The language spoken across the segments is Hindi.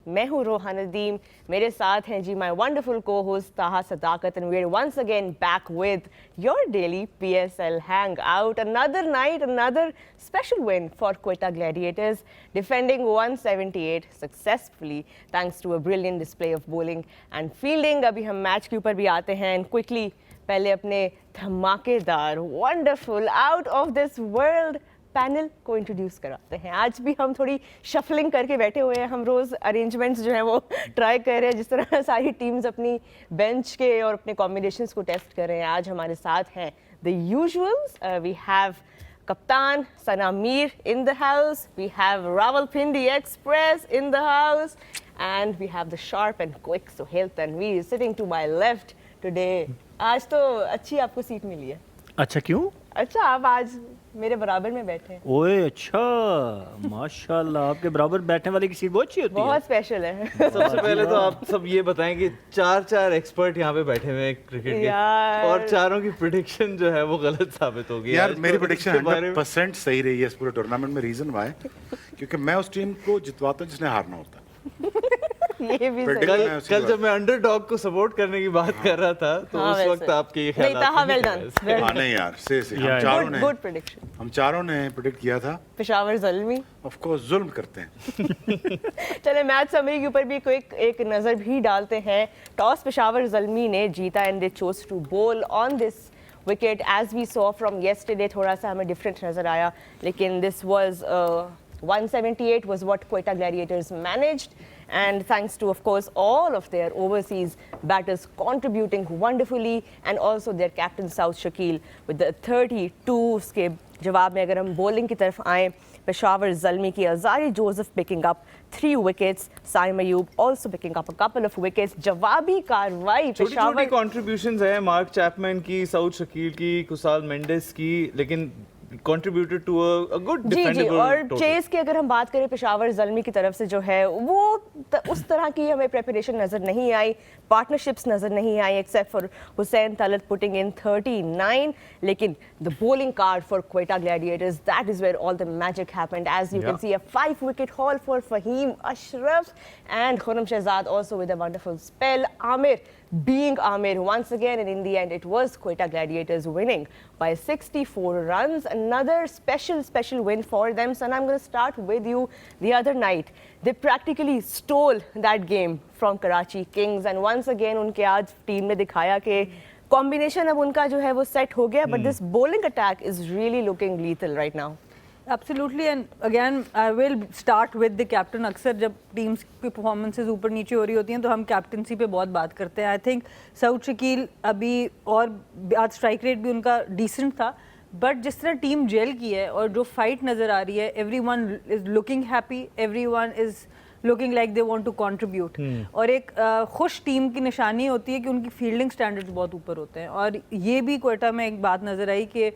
मैं हूँ रोहा नदीम, मेरे साथ हैं जी my wonderful co host Taha Sadaqat and we are once again back with your daily PSL hangout. Another night, another special win for Quetta Gladiators, defending 178 successfully thanks to a brilliant display of bowling and fielding. अभी हम मैच के ऊपर भी आते हैं and quickly पहले अपने धमाकेदार wonderful out of this world panel को इंट्रोड्यूस कराते हैं. आज भी हम थोड़ी शफलिंग करके बैठे हुए हैं. हम रोज़ अरेंजमेंट्स जो है वो ट्राई कर रहे हैं, जिस तरह सारी टीम्स अपनी बेंच के और अपने कॉम्बिनेशंस को टेस्ट कर रहे हैं. आज हमारे साथ हैं द यूजुअल्स. वी हैव कप्तान सना Mir in the house, we have Rawalpindi Express in the house, and we have the sharp and quick Sohail Tanveer sitting to my left today. आज तो अच्छी आपको सीट मिली है. अच्छा क्यों? अच्छा, आप आज मेरे बराबर में बैठे हैं. ओए अच्छा, माशाल्लाह, आपके बराबर बैठने वाले की सीट बहुत अच्छी होती है. बहुत स्पेशल है. सबसे पहले तो आप सब ये बताएं कि चार एक्सपर्ट यहाँ पे बैठे हुए हैं क्रिकेट के, और चारों की प्रेडिक्शन जो है वो गलत साबित हो गई. यार मेरी प्रेडिक्शन 100% सही रही है इस पूरे टूर्नामेंट में. रीजन वाई, क्योंकि मैं उस टीम को जितवाता हूँ जिसने हारना होता. ये भी सही. कल जब मैं अंडरडॉग को सपोर्ट करने की बात कर रहा था तो उस वक्त आपके ये ख्याल नहीं यार से हम चारों ने प्रेडिक्ट किया था. पेशावर ज़ल्मी ऑफ कोर्स जुल्म करते हैं. चले मैच समरी के ऊपर भी क्विक एक नजर भी डालते हैं. टॉस पेशावर ज़ल्मी ने जीता and they chose to bowl on this wicket. As we saw from yesterday थोड़ा सा हमें डिफरेंट नजर आया, लेकिन this was 178 was what Quetta Gladiators managed, and thanks to, of course, all of their overseas batters contributing wonderfully, and also their captain Saud Shakil with the 32 के जवाब में. अगर हम बॉलिंग की तरफ आएँ, पेशावर ज़ल्मी की Alzarri Joseph picking up 3 wickets, Saim Ayub also picking up a couple of wickets. जवाबी कार्रवाई छोटी कंट्रीब्यूशंस है मार्क चैपमैन की, साउद शकील की, कुसाल मेंडेस की, लेकिन contributed to a good defendable और total. चेस की अगर हम बात करें पेशावर ज़ल्मी की तरफ से जो है वो उस तरह की हमें प्रेपरेशन नज़र नहीं आई, पार्टनरशिप्स नज़र नहीं आई, except for Hussain Talat putting in 39. लेकिन the bowling card for Quetta Gladiators, that is where all the magic happened. As you can see, a 5-wicket haul for Fahim Ashraf and Khurram Shehzad also with a wonderful spell. Amir being Amir once again, and in the end it was Quetta Gladiators winning by 64 runs. Another special win for them. So I'm going to start with you. The other night they practically stole that game from Karachi Kings, and once again उनके आज टीम ने दिखाया कि कॉम्बिनेशन अब उनका जो है वो सेट हो गया. But this bowling attack is really looking lethal right now. Absolutely, and again I will start with the captain. अक्सर जब टीम्स की परफॉर्मेंसेस ऊपर नीचे हो रही होती हैं तो हम कैप्टनसी पे बहुत बात करते हैं. आई थिंक साउद शकील अभी, और आज स्ट्राइक रेट भी उनका डिसेंट था, बट जिस तरह टीम जेल की है और जो फाइट नज़र आ रही है, everyone is looking happy, everyone is looking like they want to contribute. और एक खुश टीम की निशानी होती है कि उनकी फील्डिंग स्टैंडर्ड्स बहुत ऊपर होते हैं. और ये भी क्वेटा में एक बात नज़र आई कि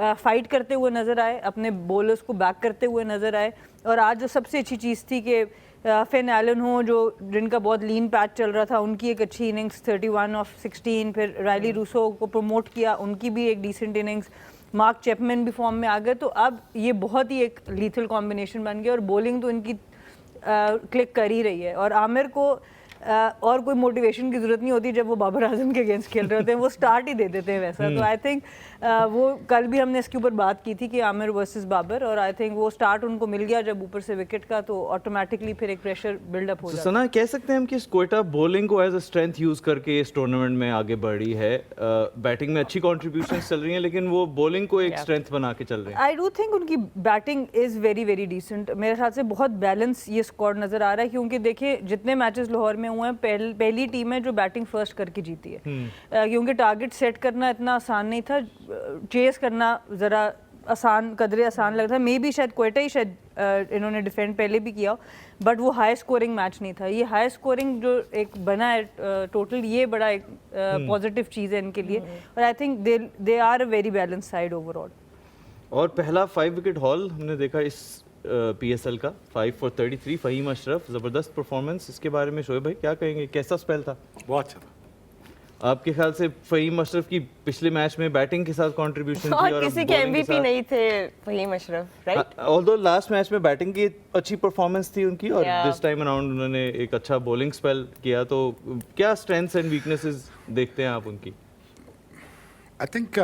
फाइट करते हुए नज़र आए, अपने बॉलर्स को बैक करते हुए नज़र आए. और आज जो सबसे अच्छी चीज़ थी कि फिन एलन हो, जो जिनका बहुत लीन पैच चल रहा था, उनकी एक अच्छी इनिंग्स 31 ऑफ 16. फिर रायली रूसो को प्रमोट किया, उनकी भी एक डिसेंट इनिंग्स. मार्क चैपमैन भी फॉर्म में आ गए. तो अब ये बहुत ही एक लीथल कॉम्बिनेशन बन गया और बॉलिंग तो इनकी क्लिक कर ही रही है. और आमिर को और कोई मोटिवेशन की ज़रूरत नहीं होती जब वो बाबर आजम के अगेंस्ट खेल रहे होते हैं, वो स्टार्ट ही दे देते हैं वैसा. तो आई थिंक वो कल भी हमने इसके ऊपर बात की थी कि आमिर वर्सेस बाबर, और आई थिंक वो स्टार्ट उनको मिल गया जब ऊपर से विकेट का, तो ऑटोमेटिकली फिर एक प्रेशर बिल्डअप हो जाता है. सना, कह सकते हैं हम कि क्वेटा बॉलिंग को एज अ स्ट्रेंथ यूज करके इस टूर्नामेंट में आगे बढ़ी है. बैटिंग में अच्छी कॉन्ट्रीब्यूशंस चल रही हैं, लेकिन वो बॉलिंग को एक स्ट्रेंथ बना के चल रहे हैं. आई डू थिंक उनकी batting is very very decent. मेरे ख्याल से बहुत बैलेंस ये स्क्वाड नज़र आ रहा है, क्योंकि देखिए जितने मैचेस लाहौर में हुए हैं, पहली टीम है जो बैटिंग फर्स्ट करके जीती है. क्योंकि टारगेट सेट करना इतना आसान नहीं था, चेस करना ज़रा कदरे आसान लग रहा था. मे भी शायद क्वेटा ही शायद इन्होंने डिफेंड पहले भी किया, बट वो हाई स्कोरिंग मैच नहीं था. ये हाई स्कोरिंग जो एक बना है टोटल, ये बड़ा एक पॉजिटिव चीज़ है इनके लिए. और I think they are a very balance side overall. और पहला 5-विकेट हॉल हमने देखा इस PSL का, 5 for 33. फ़हीम अशरफ, ज़बरदस्त परफॉर्मेंस. इसके बारे में शोएब भाई क्या कहेंगे, कैसा स्पेल था? बहुत अच्छा था. आपके ख्याल से फ़हीम अशरफ की पिछले मैच में बैटिंग के साथ कंट्रीब्यूशन थी और किसी के एमवीपी नहीं थे Fahim Ashraf, right? Although last match में बैटिंग की अच्छी परफॉर्मेंस थी उनकी और Yeah. दिस टाइम अराउंड उन्होंने एक अच्छा बॉलिंग स्पेल किया, तो क्या स्ट्रेंथ्स एंड वीकनेसेस देखते हैं आप उनकी? आई थिंक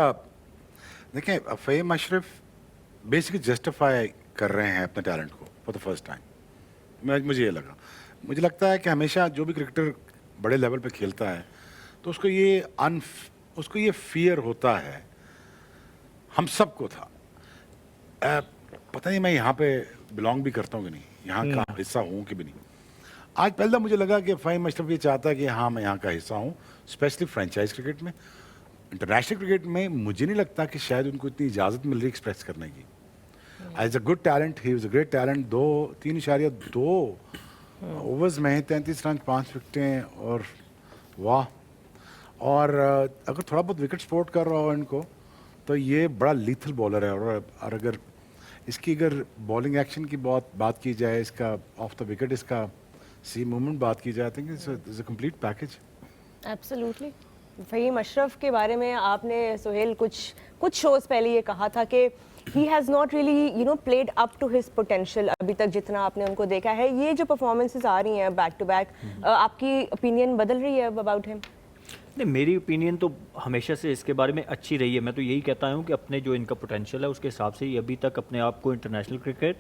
देखें, फ़हीम अशरफ बेसिकली जस्टिफाई कर रहे हैं अपने टैलेंट को फॉर द फर्स्ट टाइम। मुझे ये लगा, मुझे लगता है कि हमेशा जो भी क्रिकेटर बड़े लेवल पे खेलता है तो उसको ये फियर होता है, हम सबको था। पता नहीं मैं यहाँ पे बिलोंग भी करता हूँ कि नहीं, यहाँ का हिस्सा हूँ कि भी नहीं। आज पहले मुझे लगा कि फ़हीम अशरफ ये चाहता है कि हाँ मैं यहाँ का हिस्सा हूँ, स्पेशली फ्रेंचाइज क्रिकेट में। इंटरनेशनल क्रिकेट में मुझे नहीं लगता कि शायद उनको इतनी इजाज़त मिल रही एक्सप्रेस करने की। As a good talent, he was a great talent. 3.2 overs में 33 रन 5 विकेटें, और वाह। और अगर थोड़ा बहुत विकेट स्पोर्ट कर रहा हो इनको तो ये बड़ा लीथल बॉलर है। और अगर इसकी बॉलिंग एक्शन की बात की जाए, इसका ऑफ द विकेट, इसका सी मूवमेंट बात की जाए, I think it's a complete package. Absolutely. Fahim Ashraf के बारे में आपने सोहेल कुछ शोज पहले ये कहा था कि he has not really played up to his potential अभी तक जितना आपने उनको देखा है। ये जो परफॉर्मेंसेस आ रही हैं बैक टू बैक, आपकी ओपिनियन बदल रही है अबाउट हिम? नहीं, मेरी ओपिनियन तो हमेशा से इसके बारे में अच्छी रही है। मैं तो यही कहता हूँ कि अपने जो इनका पोटेंशियल है उसके हिसाब से ही अभी तक अपने आप को इंटरनेशनल क्रिकेट,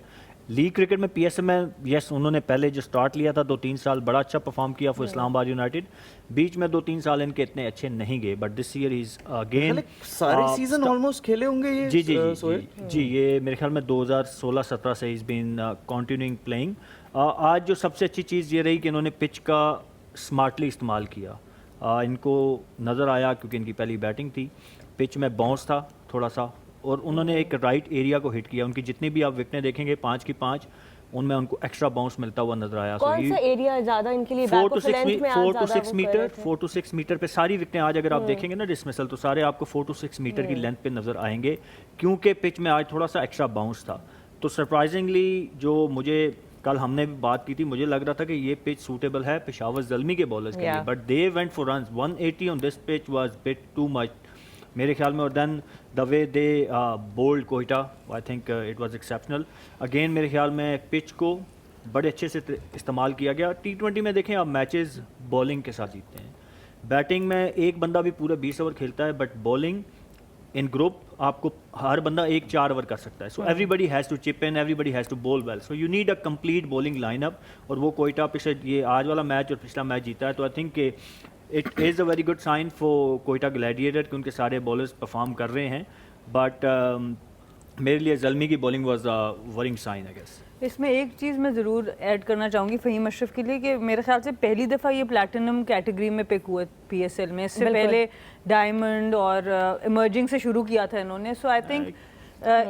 लीग क्रिकेट में पीएसएल में, यस उन्होंने पहले जो स्टार्ट लिया था 2-3 साल बड़ा अच्छा परफॉर्म किया फॉर इस्लामाबाद यूनाइटेड। बीच में 2-3 साल इनके इतने अच्छे नहीं गए, but this year is again सारे सीजन ऑलमोस्ट खेले होंगे ये। जी जी जी, ये मेरे ख्याल में 2016-17 से इज बीन कंटिन्यूइंग प्लेइंग। आज जो सबसे अच्छी चीज़ ये रही कि इन्होंने पिच का स्मार्टली इस्तेमाल किया। इनको नज़र आया क्योंकि इनकी पहली बैटिंग थी, पिच में बाउंस था थोड़ा सा, और उन्होंने एक राइट एरिया को हिट किया। उनकी जितनी भी आप विकेटें देखेंगे 5 की 5, उनमें उनको एक्स्ट्रा बाउंस मिलता हुआ नजर आया। कौन सा एरिया ज़्यादा इनके लिए? 4 to 6 मीटर पे सारी विकेटें आज अगर आप देखेंगे ना डिसमिसल, तो सारे आपको 4 to 6 मीटर की लेंथ पे नजर आएंगे, क्योंकि पिच में आज थोड़ा सा एक्स्ट्रा बाउंस था। तो सरप्राइजिंगली जो मुझे कल हमने भी बात की थी, मुझे लग रहा था कि ये पिच सूटेबल है पेशावर ज़ल्मी के बॉलर्स के लिए, but they went for runs. 180 on this pitch was bit too much मेरे ख्याल में। और then the way they bowled Quetta, I think it was exceptional. Again मेरे ख्याल में पिच को बड़े अच्छे से इस्तेमाल किया गया। T20 में देखें आप, मैचेस बॉलिंग के साथ जीतते हैं। बैटिंग में एक बंदा भी पूरे 20 ओवर खेलता है, बट बॉलिंग इन ग्रुप आपको हर बंदा 1-4 ओवर कर सकता है। So everybody has to chip in, everybody has to bowl well, so you need a complete bowling lineup. और वो कोयटा पिछले ये आज वाला मैच और पिछला मैच जीता है, तो आई थिंक कि it is a very good sign for Quetta gladiator कि उनके सारे बॉलर्स परफॉर्म कर रहे हैं। बट मेरे लिए ज़ल्मी की bowling was a worrying sign I guess. इसमें एक चीज़ मैं ज़रूर ऐड करना चाहूँगी फ़हीम अशरफ के लिए, कि मेरे ख्याल से पहली दफ़ा ये प्लैटिनम कैटेगरी में पिक हुए पीएसएल में। इससे पहले डायमंड और इमर्जिंग से शुरू किया था इन्होंने। सो आई थिंक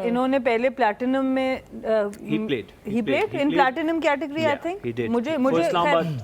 इन्होंने पहले प्लैटिनम में he played in platinum category. I think मुझे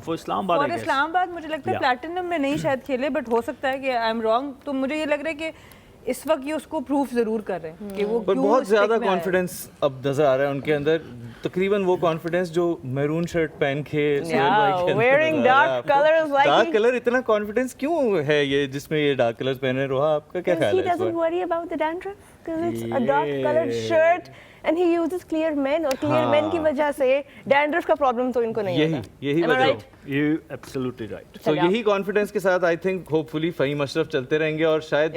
फॉर इस्लामाबाद मुझे लगता है प्लैटिनम में नहीं शायद खेले, बट हो सकता है कि आई एम रॉन्ग। तो मुझे ये लग रहा है कि इस वक्त ये उसको प्रूफ जरूर कर रहे हैं कि वो क्यों बहुत ज्यादा stick में आए। कॉन्फिडेंस अब नजर आ रहा है उनके अंदर, तकरीबन वो कॉन्फिडेंस जो मैरून शर्ट पहन के सोहेल भाई के अंदर wearing नजर आ रहा है dark आपको। colors like dark he- colour, इतना कॉन्फिडेंस क्यों है ये जिसमें ये डार्क कलर्स पहने? रोहा, आपका क्या Because ख्याल he है इस doesn't bar? worry about the dandruff because it's a dark colored shirt and he uses clear men, और clear men की वजह से dandruff का प्रॉब्लम तो इनको नहीं होता। यही Am I वजह right? You absolutely right. तो यही कॉन्फिडेंस के साथ I think hopefully Fahim Ashraf चलते रहेंगे और शायद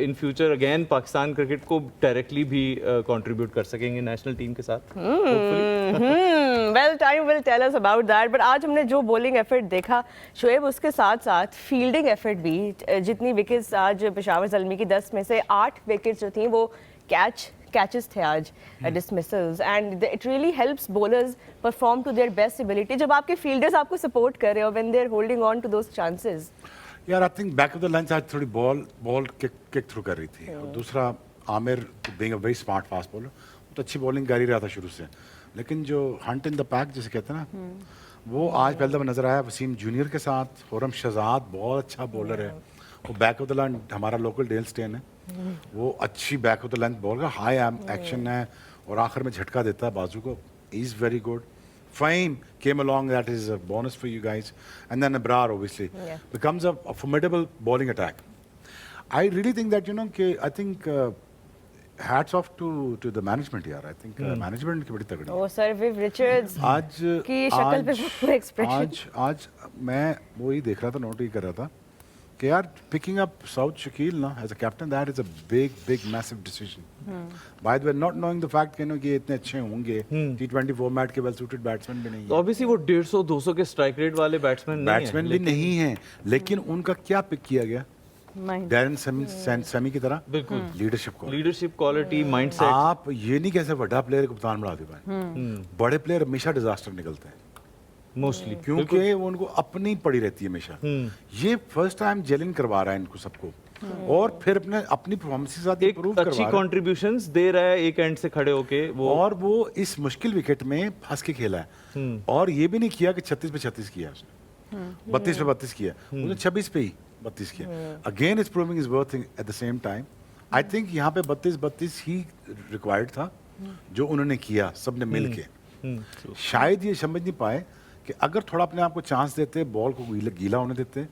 in future again Pakistan cricket को डायरेक्टली भी कंट्रीब्यूट कर सकेंगे नेशनल टीम के साथ। Well time will tell us about that. But आज हमने जो बॉलिंग एफर्ट देखा शोएब, उसके साथ साथ फील्डिंग एफर्ट भी, जितनी विकेट्स आज पेशावर ज़ल्मी की 10 में से 8 विकेट्स जो थी वो कैचेस थे आज, dismissals, and it really helps bowlers perform to their best ability जब आपके फील्डर्स आपको सपोर्ट कर रहे हो, when they are holding on to those chances. यार I think back of the line आज थोड़ी बॉल किक थ्रू कर रही थी। और दूसरा Aamir being a very smart fast bowler, तो अच्छी बॉलिंग कर ही रहा था शुरू से, लेकिन जो हंट इन द पैक जिसे कहते हैं ना, वो आज पहले दफा नजर आया वसीम जूनियर के साथ। खुरम शहजाद बहुत अच्छा बॉलर है, वो बैक ऑफ द लाइन हमारा लोकल डेल स्टेन है, वो अच्छी back of the line ball का हाई एक्शन है और आखिर में झटका देता है बाजू को, is very good. Fahim came along, that is a bonus for you guys. And then Abrar, obviously, Yeah. becomes a formidable bowling attack. I really think that, I think hats off to the management here. I think management की बड़ी तगड़ी है. Oh, sir, Viv Richards आज की शक्ल पे वो expression. आज मैं वही देख रहा था, नोट ही कर रहा था कि यार picking up Saud Shakil ना as a captain, that is a big massive decision. By the way, not knowing the fact कि ये इतने अच्छे होंगे, T20 format के well suited batsman भी नहीं तो है. ऑब्वियसली वो 150-200 के स्ट्राइक रेट वाले बैट्समैन नहीं बैट्समैन भी नहीं है, लेकिन उनका क्या पिक किया गया? Mind. डैरन सेमी की तरह बिल्कुल लीडरशिप को. लीडरशिप क्वालिटी माइंडसेट आप ये नहीं कह सकते बड़ा प्लेयर को कप्तान बना दे पाए. बड़े प्लेयर हमेशा डिजास्टर निकलते हैं मोस्टली क्योंकि वो उनको अपनी पड़ी रहती है हमेशा. ये फर्स्ट टाइम जेलिन करवा रहा है इनको सबको, और फिर अपनी परफॉर्मेंस के साथ एक इंप्रूव करवा अच्छी रहा है. कंट्रीब्यूशंस दे रहा है एक एंड से खड़े होके वो और वो इस मुश्किल विकेट में फंस के खेला है, और ये भी नहीं किया कि 36 पे 36 किया उसने, 32 पे 32 किया, उसने 26 पे ही 32 किया. Again is proving is worth at the same time. I think यहाँ पे 32 ही रिक्वायर्ड था जो उन्होंने किया सबने मिल के. शायद ये समझ नहीं पाए कि अगर थोड़ा अपने आप को चांस देते, बॉल को गीला होने देते,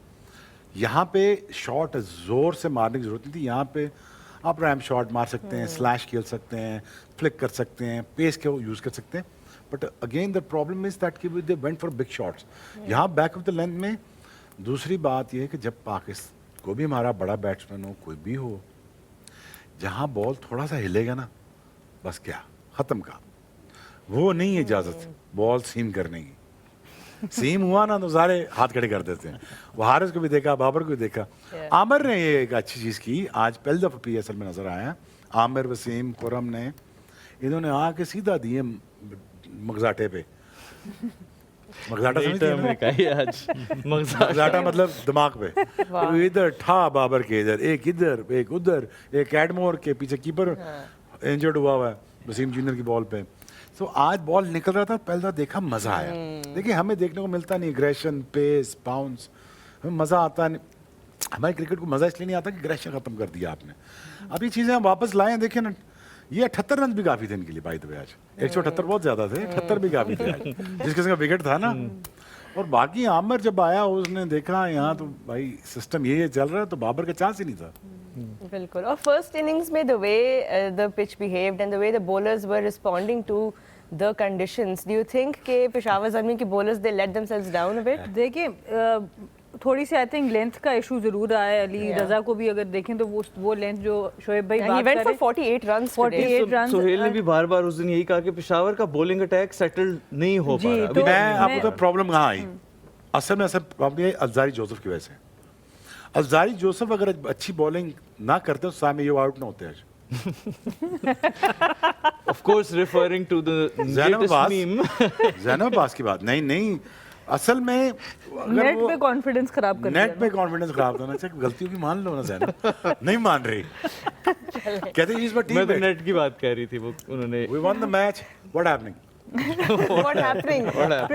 यहाँ पे शॉट जोर से मारने की जरूरत नहीं थी. यहाँ पे आप रैम शॉट मार सकते हैं, स्लैश खेल सकते हैं, फ्लिक कर सकते हैं, पेस के यूज कर सकते हैं. But again the problem is that they went for big shots. यहाँ बैक ऑफ द लेंथ में दूसरी बात यह है कि जब पाकिस्तान कोई भी हमारा बड़ा बैट्समैन हो, कोई भी हो, जहाँ बॉल थोड़ा सा हिलेगा ना, बस क्या खत्म का. वो नहीं है इजाजत बॉल सीम करने की. सीम हुआ ना तो सारे हाथ खड़े कर देते हैं. वो हारिस को भी देखा, बाबर को भी देखा. आमिर ने ये एक अच्छी चीज़ की, आज पहली दफ़ा PSL में नजर आया. आमिर, वसीम, खुरम ने इन्होंने आके सीधा दिए मगजाटे पे. मगजाटा समझते हैं ना? आज मगजाटा मतलब दिमाग पे. तो इधर ठा बाबर के इधर, एक इधर, एक उधर, एक एडमोर के पीछे कीपर इंजर्ड हुआ है वसीम जूनियर की बॉल पे. तो आज बॉल निकल रहा था, पहला देखा, मजा आया. देखिए हमें देखने को मिलता नहीं एग्रेशन, पेस, बाउंस, हमें मजा आता नहीं. हमारे क्रिकेट को मजा इसलिए नहीं आता कि एग्रेशन खत्म कर दिया आपने. अब ये चीजें हम वापस लाए, देखिए ना, ये 78 रन भी काफी थे इनके लिए. बाय द वे आज 178 बहुत ज्यादा थे, 78 भी काफी थे आज, जिस किस्म का विकेट था ना. और बाकी आमिर जब आया उसने देखा यहाँ तो भाई सिस्टम ये चल रहा है, तो बाबर का चांस ही नहीं था. बिल्कुल. और फर्स्ट इनिंग्स में the way the pitch behaved and the way the bowlers were responding to the conditions, do you think कि पेशावर ज़मीन के bowlers they let themselves down a bit? देखिए थोड़ी सी आई थिंक लेंथ का इशू जरूर आया है. अली रजा को भी अगर देखें तो वो लेंथ जो शोएब भाई He went for 48 runs today. 48 run. Sohail ने भी बार-बार उस दिन यही कहा कि पेशावर का बॉलिंग अटैक सेटल नहीं हो पा रहा. तो मैं आपको तो प्रॉब्लम कहाँ आई, असल में प्रॉब्लम अज़ारी जोसेफ की वजह से. अज़ारी जोसेफ अगर अच्छी बॉलिंग ना करते तो सामने ये आउट ना होते आज. Of course, referring to the latest meme. Zainab Abbas की बात नहीं, असल में नेट पे कॉन्फिडेंस खराब कर नेट पे कॉन्फिडेंस खराब था ना. अच्छा गलतियों की मान लो ना जैनब. नहीं मान रही, कहते इज बट मैं तो नेट की बात कह रही थी, वो उन्होंने we won the match, what happening. What happening?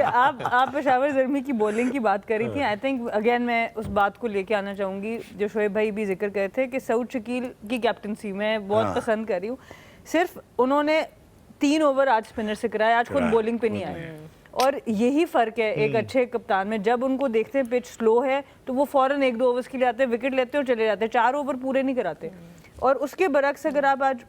आप पेशावर ज़र्मी की बॉलिंग की बात कर रही थी. आई थिंक अगेन मैं उस बात को लेके आना चाहूँगी जो शोएब भाई भी जिक्र कर थे कि सऊद शकील की कैप्टनसी मैं बहुत पसंद कर रही हूँ. सिर्फ उन्होंने 3 ओवर आज स्पिनर से कराए, आज खुद बॉलिंग पे नहीं आए. और यही फ़र्क है एक अच्छे कप्तान में. जब उनको देखते हैं पिच स्लो है तो वो फ़ौरन 1-2 ओवर्स के लिए आते हैं, विकेट लेते हैं और चले जाते हैं, 4 ओवर पूरे नहीं कराते. और उसके बरक्स अगर आप आज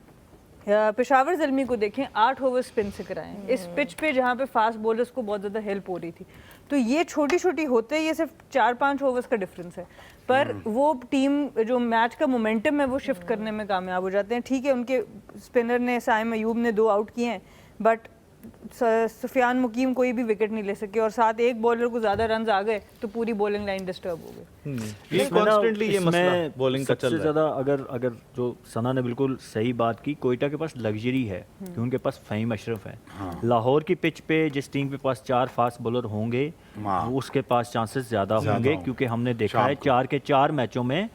पेशावर ज़ल्मी को देखें, 8 ओवर स्पिन से कराएं इस पिच पे जहाँ पे फास्ट बॉलर्स को बहुत ज़्यादा हेल्प हो रही थी. तो ये छोटी छोटी होते ये सिर्फ 4-5 ओवर्स का डिफरेंस है, पर वो टीम जो मैच का मोमेंटम है वो शिफ्ट करने में कामयाब हो जाते हैं. ठीक है उनके स्पिनर ने, साइम अयूब ने 2 आउट किए हैं, बट सुफियान मुकीम कोई भी विकेट नहीं ले सके, और साथ एक बॉलर को ज्यादा रन्स आ गए तो पूरी बॉलिंग लाइन डिस्टर्ब हो गई. ये कॉन्स्टेंटली ये मसला बॉलिंग का चल सबसे रहा है. ज़्यादा अगर जो सना ने बिल्कुल सही बात की, कोयटा के पास लग्जरी है कि उनके पास फ़हीम अशरफ है. लाहौर की पिच पे जिस टीम के पास 4 फास्ट बॉलर होंगे वो उसके पास चांसेस ज़्यादा होंगे, क्योंकि हमने देखा है 4 के 4 मैचों में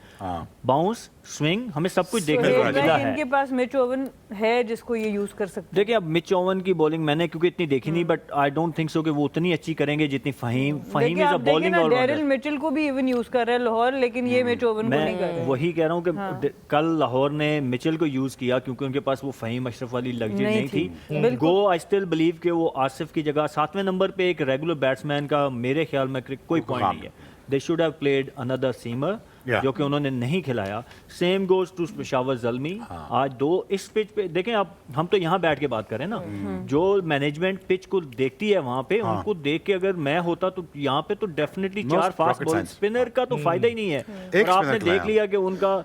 बाउंस स्विंग, हमें सब कुछ देखने को सोहेल मिला भाई, है। इनके पास मिच ओवन है जिसको ये यूज कर सकते देखिए, अब मिच ओवन की बॉलिंग मैंने क्योंकि इतनी देखी नहीं, but I don't think so कि वो उतनी अच्छी करेंगे जितनी फहीम देखिए, इज अ आप देखिए बॉलिंग ना, डेरिल ऑलराउंडर। मिचेल को भी इवन यूज कर रहा है लाहौर, लेकिन ये मिच ओवन को नहीं कर मैं रहे। वही कह रहा हूँ कि कल लाहौर ने मिचेल को यूज किया क्योंकि उनके पास वो फहीम अशरफ वाली लग्जरी नहीं नहीं थी। थी। बिल्कुल। गो आई स्टिल बिलीव कि वो आसिफ की जगह 7वें नंबर पे एक रेगुलर बैट्समैन का मेरे ख्याल में कोई पॉइंट नहीं है। They should have played another seamer, Yeah. जो कि उन्होंने नहीं खिलाया। Same goes to Peshawar Zalmi. आज दो इस पिच पे देखें आप, हम तो यहाँ बैठ के बात करें ना, जो मैनेजमेंट पिच को देखती है वहाँ पे, उनको देख के अगर मैं होता तो यहाँ पे तो definitely No 4 fast rocket ball, science. Spinner का तो फायदा ही नहीं है। एक और आपने spinner देख खिलाया। लिया कि उनका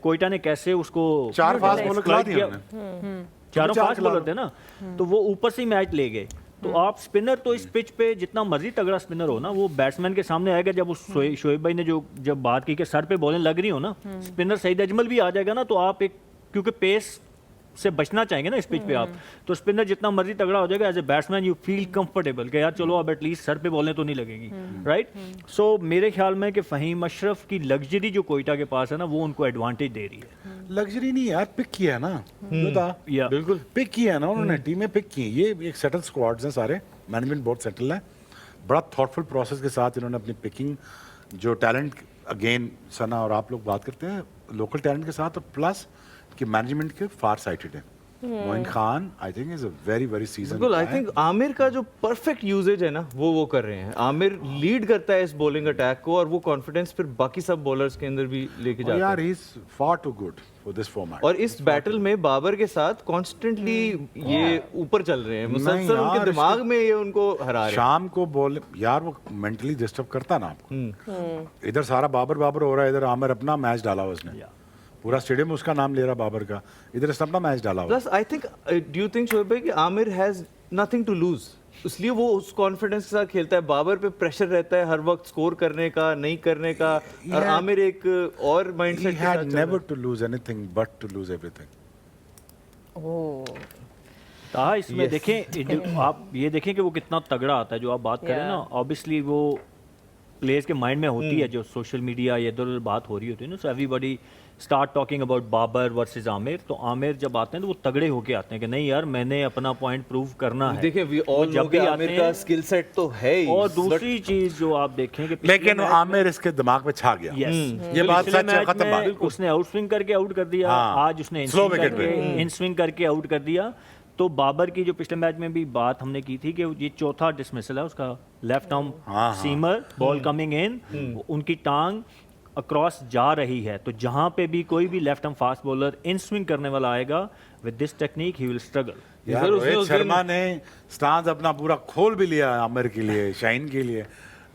कोयटा ने कैसे उसको 4 फास्ट बॉलर खिला दिए किया। उन्होंने। चारों चार फास्ट खिला बॉलर थे ना, तो वो ऊपर से ही मैच ले गए। तो आप स्पिनर तो इस पिच पे जितना मर्जी तगड़ा स्पिनर हो ना, वो बैट्समैन के सामने आएगा। जब उस शोएब भाई ने जब बात की कि सर पे बॉलें लग रही हो ना, स्पिनर सईद अजमल भी आ जाएगा ना, तो आप एक, क्योंकि पेस से बचना चाहेंगे ना इस पिच पे आप, तो स्पिनर जितना मर्जी तगड़ा हो जाएगा, as a batsman you feel comfortable कि यार चलो अब एटलीस्ट सर पे बॉलें तो नहीं लगेंगी, राइट। सो मेरे ख्याल में कि फहीम अशरफ की लग्जरी जो कोयटा के पास है ना, वो उनको एडवांटेज दे रही है। लग्जरी नहीं यार, पिक किया है ना, बता या बिल्कुल पिक किया है ना उन्होंने, टीमें पिक की। ये एक सेटल स्क्वाड्स हैं सारे, मैनेजमेंट बोर्ड सेटल है, बड़ा थॉटफुल प्रोसेस के साथ इन्होंने अपनी पिकिंग, जो टैलेंट, अगेन सना और आप लोग बात करते हैं लोकल टैलेंट के साथ, और प्लस कि मैनेजमेंट के फार साइटेड है। Moin Khan I think is a very very season. बिल्कुल। आई थिंक आमिर का जो परफेक्ट यूजेज है ना, वो कर रहे हैं। आमिर लीड करता है इस बॉलिंग अटैक को, और वो कॉन्फिडेंस फिर बाकी सब बॉलर्स के अंदर भी लेके जाता यार है। He is far too good for this format. और इस बैटल में बाबर के साथ कॉन्स्टेंटली ये ऊपर चल रहे हैं, मुसलसल यार, उनके दिमाग में ये उनको हरा रहे हैं। शाम को बॉल यार वो मेंटली डिस्टर्ब करता ना आपको। इधर सारा बाबर बाबर हो रहा है, इधर आमिर अपना मैच डाला हुआ उसने, पूरा स्टेडियम उसका नाम ले रहा बाबर का, इधर इसने अपना मैच डाला हुआ। Plus I think, do you think Shoaib भाई कि Aamir has nothing to lose, इसलिए वो उस कॉन्फिडेंस के साथ खेलता है। बाबर पे प्रेशर रहता है हर वक्त स्कोर करने का, नहीं करने का, और आमिर एक और माइंडसेट He के साथ had चल रहा है। never to lose anything but to lose everything. हाँ, इसमें देखें आप ये देखें कि वो कितना तगड़ा आता है, जो आप बात करें ना, ऑब्वियसली वो प्लेयर्स के माइंड में होती है, जो सोशल मीडिया या इधर उधर बात हो रही होती है ना, so everybody start talking about Babar versus Aamir. तो आमिर जब आते हैं तो वो तगड़े होके आते हैं कि नहीं यार मैंने अपना पॉइंट प्रूव करना है। देखिए, वी ऑल जब नो भी कि आते आमिर हैं, का स्किल सेट तो है ही, और दूसरी चीज जो आप देखें कि लेकिन आमिर इसके दिमाग में छा गया। ये बात सच है, खत्म बात। उसने आउट स्विंग करके आउट कर दिया, हाँ, आज उसने slow wicket पे। इन स्विंग करके आउट कर दिया। तो बाबर की जो पिछले मैच में भी बात हमने की थी कि ये चौथा डिसमिसल है उसका, left arm seamer, ball coming in, उनकी टांग अक्रॉस जा रही है। तो जहां पे भी कोई भी left arm fast bowler in swing करने वाला आएगा, with this technique he will struggle. यार रोहित शर्मा ने स्टांस अपना पूरा खोल भी लिया आमिर के लिए, शाइन के लिए,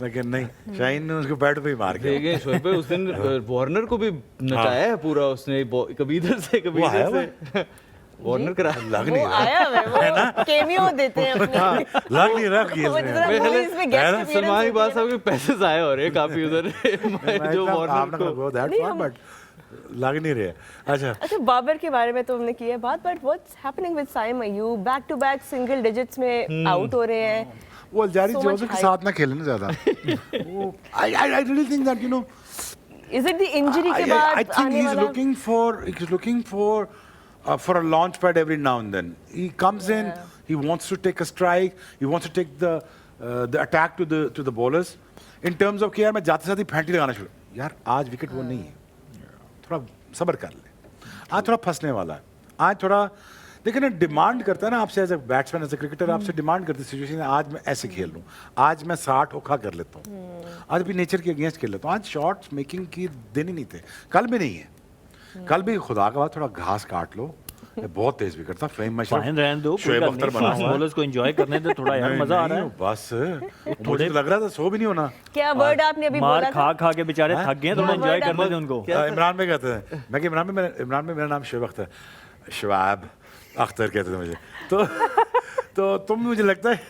लेकिन नहीं, शाइन ने उसको बैट पे ही मार के। देखिए शोएब भाई, उस दिन वार्नर को भी नचाया है पूरा उसने, कभी इधर से कभी वो आया इधर से। वार्नर करा लग वो नहीं रहा, आया है वो केमियो देते हैं अपने। लग नहीं रहा कि वो इसमें जरा movies में guest appearance सलमान होती इकबाल है साहब के पैसे जाए हो रहे हैं काफी उधर जो वार्नर को। बट लग नहीं रहा। अच्छा अच्छा, बाबर के बारे में तो हमने की है बात, but what's happening with Saim Ayub? Back to back single digits में आउट हो रहे हैं। वो अलजारी So much जोसेफ के hype. साथ ना खेले ना ज्यादा। I really think that you know, is it the injury के बाद I think आने he's वाला? looking for a launch pad every now and then. He comes in, he wants to take a strike, he wants to take the attack to the bowlers. In terms of कि यार मैं जाते साथ ही फैंटी लगाना शुरू, यार आज विकेट वो नहीं है, थोड़ा सब्र कर ले, आज थोड़ा फंसने वाला है, आज थोड़ा देखिए ना, डिमांड करता है ना आपसे, as a batsman, as a cricketer आपसे डिमांड करती सिचुएशन, आज मैं ऐसे खेल लूँ, आज मैं 60 ओखा कर लेता हूँ, आज भी नेचर के अगेंस्ट खेल लेता हूँ, आज शॉट्स मेकिंग की दिन ही नहीं थे, कल भी नहीं है, कल भी खुदा का बाद थोड़ा घास काट लो, ये बहुत तेज भी करता, फेम फाइन रहने दो, शोएब अख्तर बना हुआ है। बॉलर्स को एंजॉय करने दो थोड़ा यार, मजा आ रहा है। बस मुझे तो लग रहा था सो भी नहीं होना। क्या वर्ड आपने अभी मार बोला खा था? खा के बेचारे थक गए, थोड़ा एंजॉय क्या करने दो उनको। इमरान में कहते हैं, मैं कि इमरान में मेरा नाम शोएब अख्तर, शोएब अख्तर कहते थे मुझे, तो तुम मुझे लगता है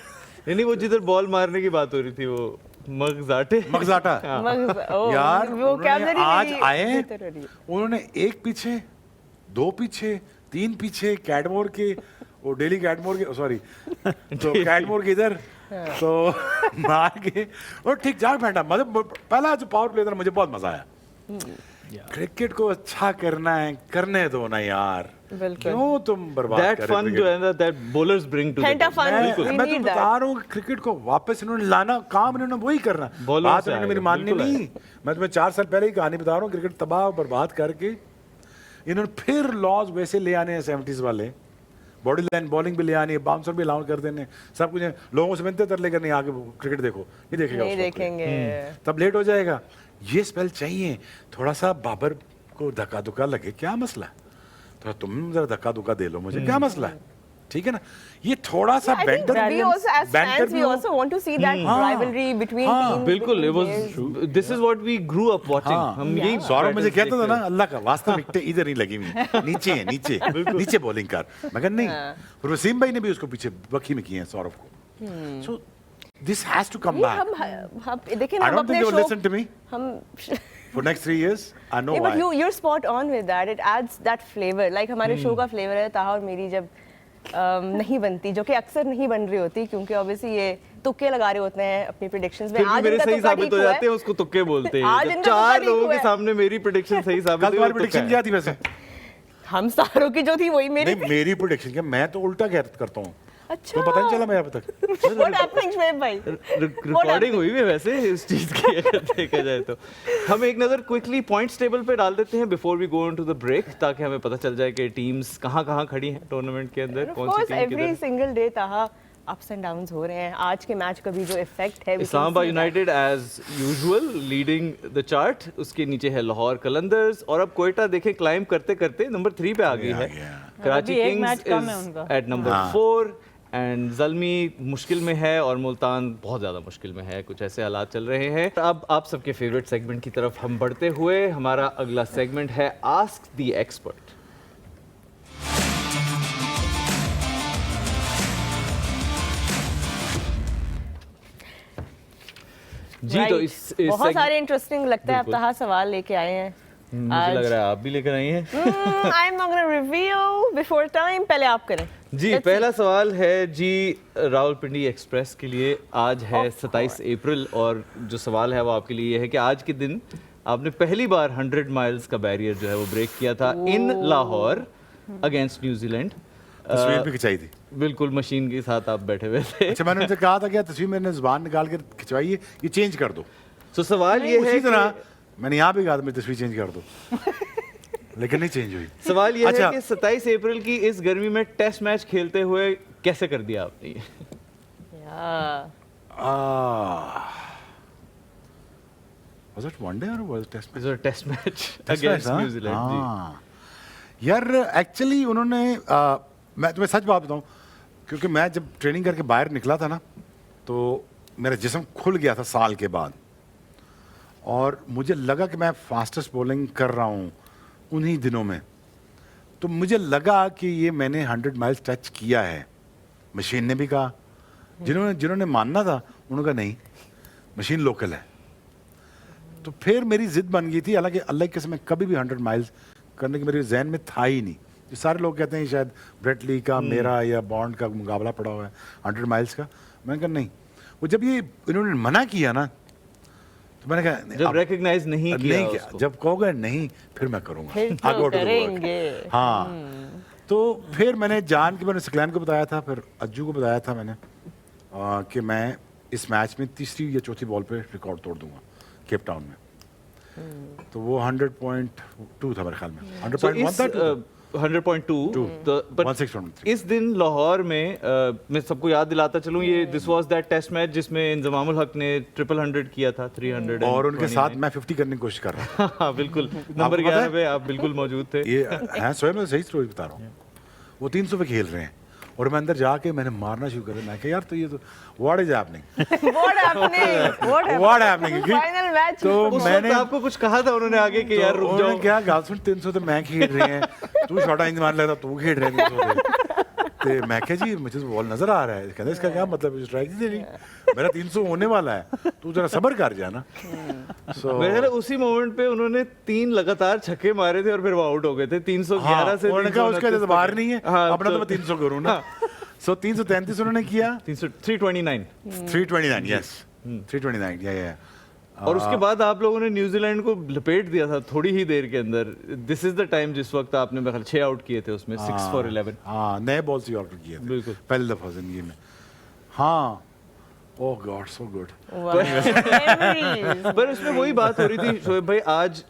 नहीं, वो जिधर बॉल मारने की बात हो रही थी, वो मगजाटे मगजाटा ओह, यार, वो उन्होंने vocabulary आज मेरी आए, बेहतर हो रही है। उन्होंने एक पीछे, दो पीछे, तीन पीछे, कैटमोर के, वो डेली कैटमोर के, सॉरी, तो कैटमोर के इधर, तो मार के और ठीक ठाक फेंटा। मतलब पहला जो पावर प्ले था मुझे बहुत मजा आया, क्रिकेट को अच्छा करना है, करने दो ना यार, बिल्कुल। क्यों तुम बर्बाद दैट कर रहे फन जो है ना, that bowlers bring to Hint of fun. We मैं need तो that. बता रहा हूँ कि क्रिकेट को वापस इन्होंने लाना, काम इन्होंने वही करना। Bowlers बात से इन्होंने मेरी आएगा, माननी बिल्कुल नहीं। मैं तुम्हें 4 साल पहले ही कहानी बता रहा हूँ, क्रिकेट तबाह और बर्बाद करके इन्होंने फिर लॉज वैसे ले आने हैं 70s वाले, बॉडी लाइन बॉलिंग भी ले आनी है, बाउंसर भी अलाउड कर देने, सब कुछ है। लोगों से मिलते तरले करने, आगे क्रिकेट देखो, नहीं देखेगा नहीं उस वक्त कोई। देखेंगे। तब लेट हो जाएगा। ये स्पेल चाहिए, थोड़ा सा बाबर को धक्का धुक्का लगे, क्या मसला है? थोड़ा तुम जरा धक्का धुक्का दे लो मुझे, क्या मसला है? ठीक है ना, ये थोड़ा सा I think banter we also, as fans, we also want to see that rivalry between teams. बिल्कुल, it between was players. this is what we grew up watching. हाँ, हम यही सौरभ मुझे patterns कहता था ना, देखते अल्लाह का वास्ता विकेटें इधर नहीं लगी हुई, नीचे है, नीचे नीचे बॉलिंग कर। मगर नहीं, फिर वसीम भाई ने भी उसको पीछे बखी में किए हैं सौरभ को। So this has to come ये बैक। हम देखिए ना, आई हम डोंट अपने think you should listen to me हम for next 3 years। I know Yeah, but why. you're spot on with that. It adds that flavor. Like हमारे शो का फ्लेवर है ताहा और मेरी जब नहीं बनती, जो कि अक्सर नहीं बन रही होती, क्योंकि ऑब्वियसली ये तुक्के लगा रहे होते हैं अपनी प्रेडिक्शंस में। फिर भी आज मेरे इनका सही तुक्का साबित ठीक हो हुआ जाते हैं, है। उसको तुक्के बोलते हैं। आज जब इनका 4 तुक्का ठीक लोगों हुआ के है। सामने मेरी प्रेडिक्शन सही साबित कल हुई, तुम्हारी वो प्रेडिक्शन तुक्का क्या है। थी वैसे? हम सारों की जो थी वही मेरी नहीं, मेरी प्रेडिक्शन क्या, मैं तो उल्टा करता हूँ, अच्छा तो पता नहीं चला मैं अब तक। What happening शुएब भाई? रिकॉर्डिंग हुई है वैसे इस चीज की, अगर देखा जाए तो। हम एक नजर क्विकली पॉइंट्स टेबल पे डाल देते हैं before we go into the break, ताकि हमें पता चल जाए कि टीम्स कहाँ खड़ी हैं टूर्नामेंट के अंदर, Of कौन सी course, टीम every किधर। single day ताहा ups and downs हो रहे हैं। आज के मैच का भी जो इफेक्ट है, we can Islamabad see that. United as usual leading the chart, उसके नीचे है लाहौर कलंदर्स, और अब कोयटा देखें क्लाइम करते करते नंबर 3 पे आ गई है। कराची अभी एक किंग्स मैच कम है उनका। Is at number 4 and Zalmi मुश्किल में है और मुल्तान बहुत ज़्यादा मुश्किल में है। कुछ ऐसे हालात चल रहे हैं। अब आप सबके फेवरेट सेगमेंट की तरफ हम बढ़ते हुए, हमारा अगला सेगमेंट है आस्क द एक्सपर्ट। जी Right. तो इस बहुत सारे इंटरेस्टिंग लगता है आप बिल्कुल। ताहा सवाल लेके आए हैं। मुझे लग रहा है आप भी लेकर आई हैं। I am not gonna reveal before time, पहले आप करें। जी Let's पहला सवाल है जी रावलपिंडी एक्सप्रेस के लिए। आज है 27 अप्रैल और जो सवाल है वो आपके लिए ये है कि आज के दिन आपने पहली बार 100 माइल्स का बैरियर जो है वो ब्रेक किया था इन लाहौर अगेंस्ट न्यूजीलैंड। तस्वीर भी खिंचाई थी। बिल्कुल मशीन के साथ आप बैठे हुए थे। अच्छा, मैंने उनसे कहा था क्या तस्वीर मैंने जुबान निकाल कर खिंचवाई है, ये चेंज कर दो। तो सवाल ये है उसी तरह कि मैंने यहाँ भी कहा था मेरी तस्वीर चेंज कर दो, लेकिन नहीं चेंज हुई। सवाल ये अच्छा। है कि 27 अप्रैल की इस गर्मी में टेस्ट मैच खेलते हुए कैसे कर दिया आपने ये? Was it one day or was it test match? It was a test match Test match, against हाँ? न्यूजीलैंड जी। हाँ। यार एक्चुअली उन्होंने मैं तुम्हें सच बात बताऊं, क्योंकि मैं जब ट्रेनिंग करके बाहर निकला था ना, तो मेरा जिस्म खुल गया था साल के बाद, और मुझे लगा कि मैं फास्टेस्ट बॉलिंग कर रहा हूँ उन्हीं दिनों में। तो मुझे लगा कि ये मैंने 100 माइल्स टच किया है। मशीन ने भी कहा, जिन्होंने मानना था उन्होंने कहा नहीं, मशीन लोकल है। तो फिर मेरी जिद बन गई थी, हालांकि अल्लाह के समय कभी भी 100 माइल्स करने की मेरे जहन में था ही नहीं। जो सारे लोग कहते हैं शायद ब्रेट ली का मेरा या बॉन्ड का मुकाबला पड़ा हुआ है 100 माइल्स का। मैंने कहा नहीं। वो जब ये इन्होंने मना किया ना, तो मैंने कहा जब रिकॉग्नाइज नहीं किया उसको। जब कहोगे नहीं फिर मैं करूंगा, फिर I तो go to the work। करेंगे। हाँ, तो फिर मैंने जान के मैंने सकलैन को बताया था, फिर अज्जू को बताया था मैंने कि मैं इस मैच में तीसरी या चौथी बॉल पे रिकॉर्ड तोड़ दूंगा केप टाउन में। तो वो 100.2 था मेरे ख्याल में, 100.1 था 100.2 but 16.3। इस दिन लाहौर में मैं सबको याद दिलाता चलूं, ये this was that test match जिसमें इंजमामुल हक ने 100 किया था, 300 और उनके साथ मैं 50 करने की कोशिश कर रहा था। हाँ बिल्कुल, नंबर पता है? 11 पे आप बिल्कुल मौजूद थे। ये है स्वयं में सही स्टोरी बता रहा हूँ। वो 300 पे खेल रहे हैं और मैं अंदर जाके मैंने मारना शुरू कर दिया। मैं कहा यार तो ये तो what is happening, What happening? What happening. Final match तो में उस मैंने वक्त आपको कुछ कहा था उन्होंने आगे कि यार रुक उन्होंने जाओ। क्या गाल सुन, 300 तो मैं खेल रहे हैं, तू छोटा इंज मारने लगता, तू खेल रहे हैं 300 ते मैं कहा जी मुझे तो बॉल नजर आ रहा है। कहते इसका क्या मतलब, स्ट्राइक ही देनी, मेरा 300 होने वाला है, तू जरा सब्र कर जाना। सो मेरे ख्याल है उसी मोमेंट पे उन्होंने 3 लगातार छक्के मारे थे और फिर वो आउट हो गए थे 311 से। उन्होंने कहा उसका 329 एतबार नहीं है, हाँ, अपना तो मैं 300 करूँ ना। सो 333 उन्होंने किया, 329 329 यस 329 या और उसके बाद आप लोगों ने न्यूजीलैंड को लपेट दिया था थोड़ी ही देर के अंदर। दिस इज द टाइम जिस वक्त आपने मेरे ख्याल 6 आउट किए थे उसमें, 6 for 11। हाँ, नए बॉल से आउट किए थे बिल्कुल। पहली दफा जिंदगी में। हाँ, ओह गॉड सो गुड। Memories. पर उसमें वही बात हो रही थी शोएब भाई, आज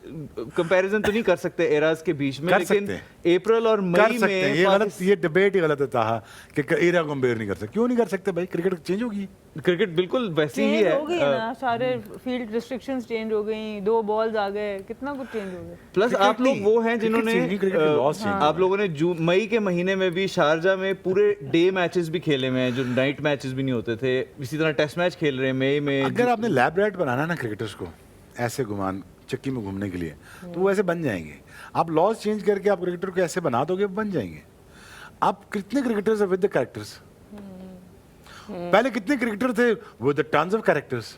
कंपैरिजन तो नहीं कर सकते एराज के बीच में, कर लेकिन सकते अप्रैल और कर मई सकते हैं, में ये गलत, ये डिबेट ही गलत था कि एरा कंपेयर नहीं कर सकते। क्यों नहीं कर सकते भाई? क्रिकेट चेंज होगी। क्रिकेट बिल्कुल वैसी ही चेंज है। हो गई ना, सारे फील्ड रिस्ट्रिक्शंस चेंज हो गई, 2 बॉल्स आ गए, कितना कुछ चेंज हो गया। प्लस आप लोग वो हैं जिन्होंने change नहीं, cricket के laws change आप लोगों ने मई के महीने में भी शारजा में पूरे डे मैचेस भी खेले हुए हैं, जो नाइट मैचेस भी नहीं होते थे। इसी तरह टेस्ट मैच खेल रहे हैं मई में। अगर आपने लैब रैट बनाना ना क्रिकेटर्स को ऐसे घुमान चक्की में घूमने के लिए, तो वो ऐसे बन जाएंगे। आप लॉज चेंज करके आप क्रिकेटर को ऐसे बना दोगे, वो बन जाएंगे। आप कितने क्रिकेटर्स विद द कैरेक्टर्स, पहले कितने क्रिकेटर थे with the tons of characters?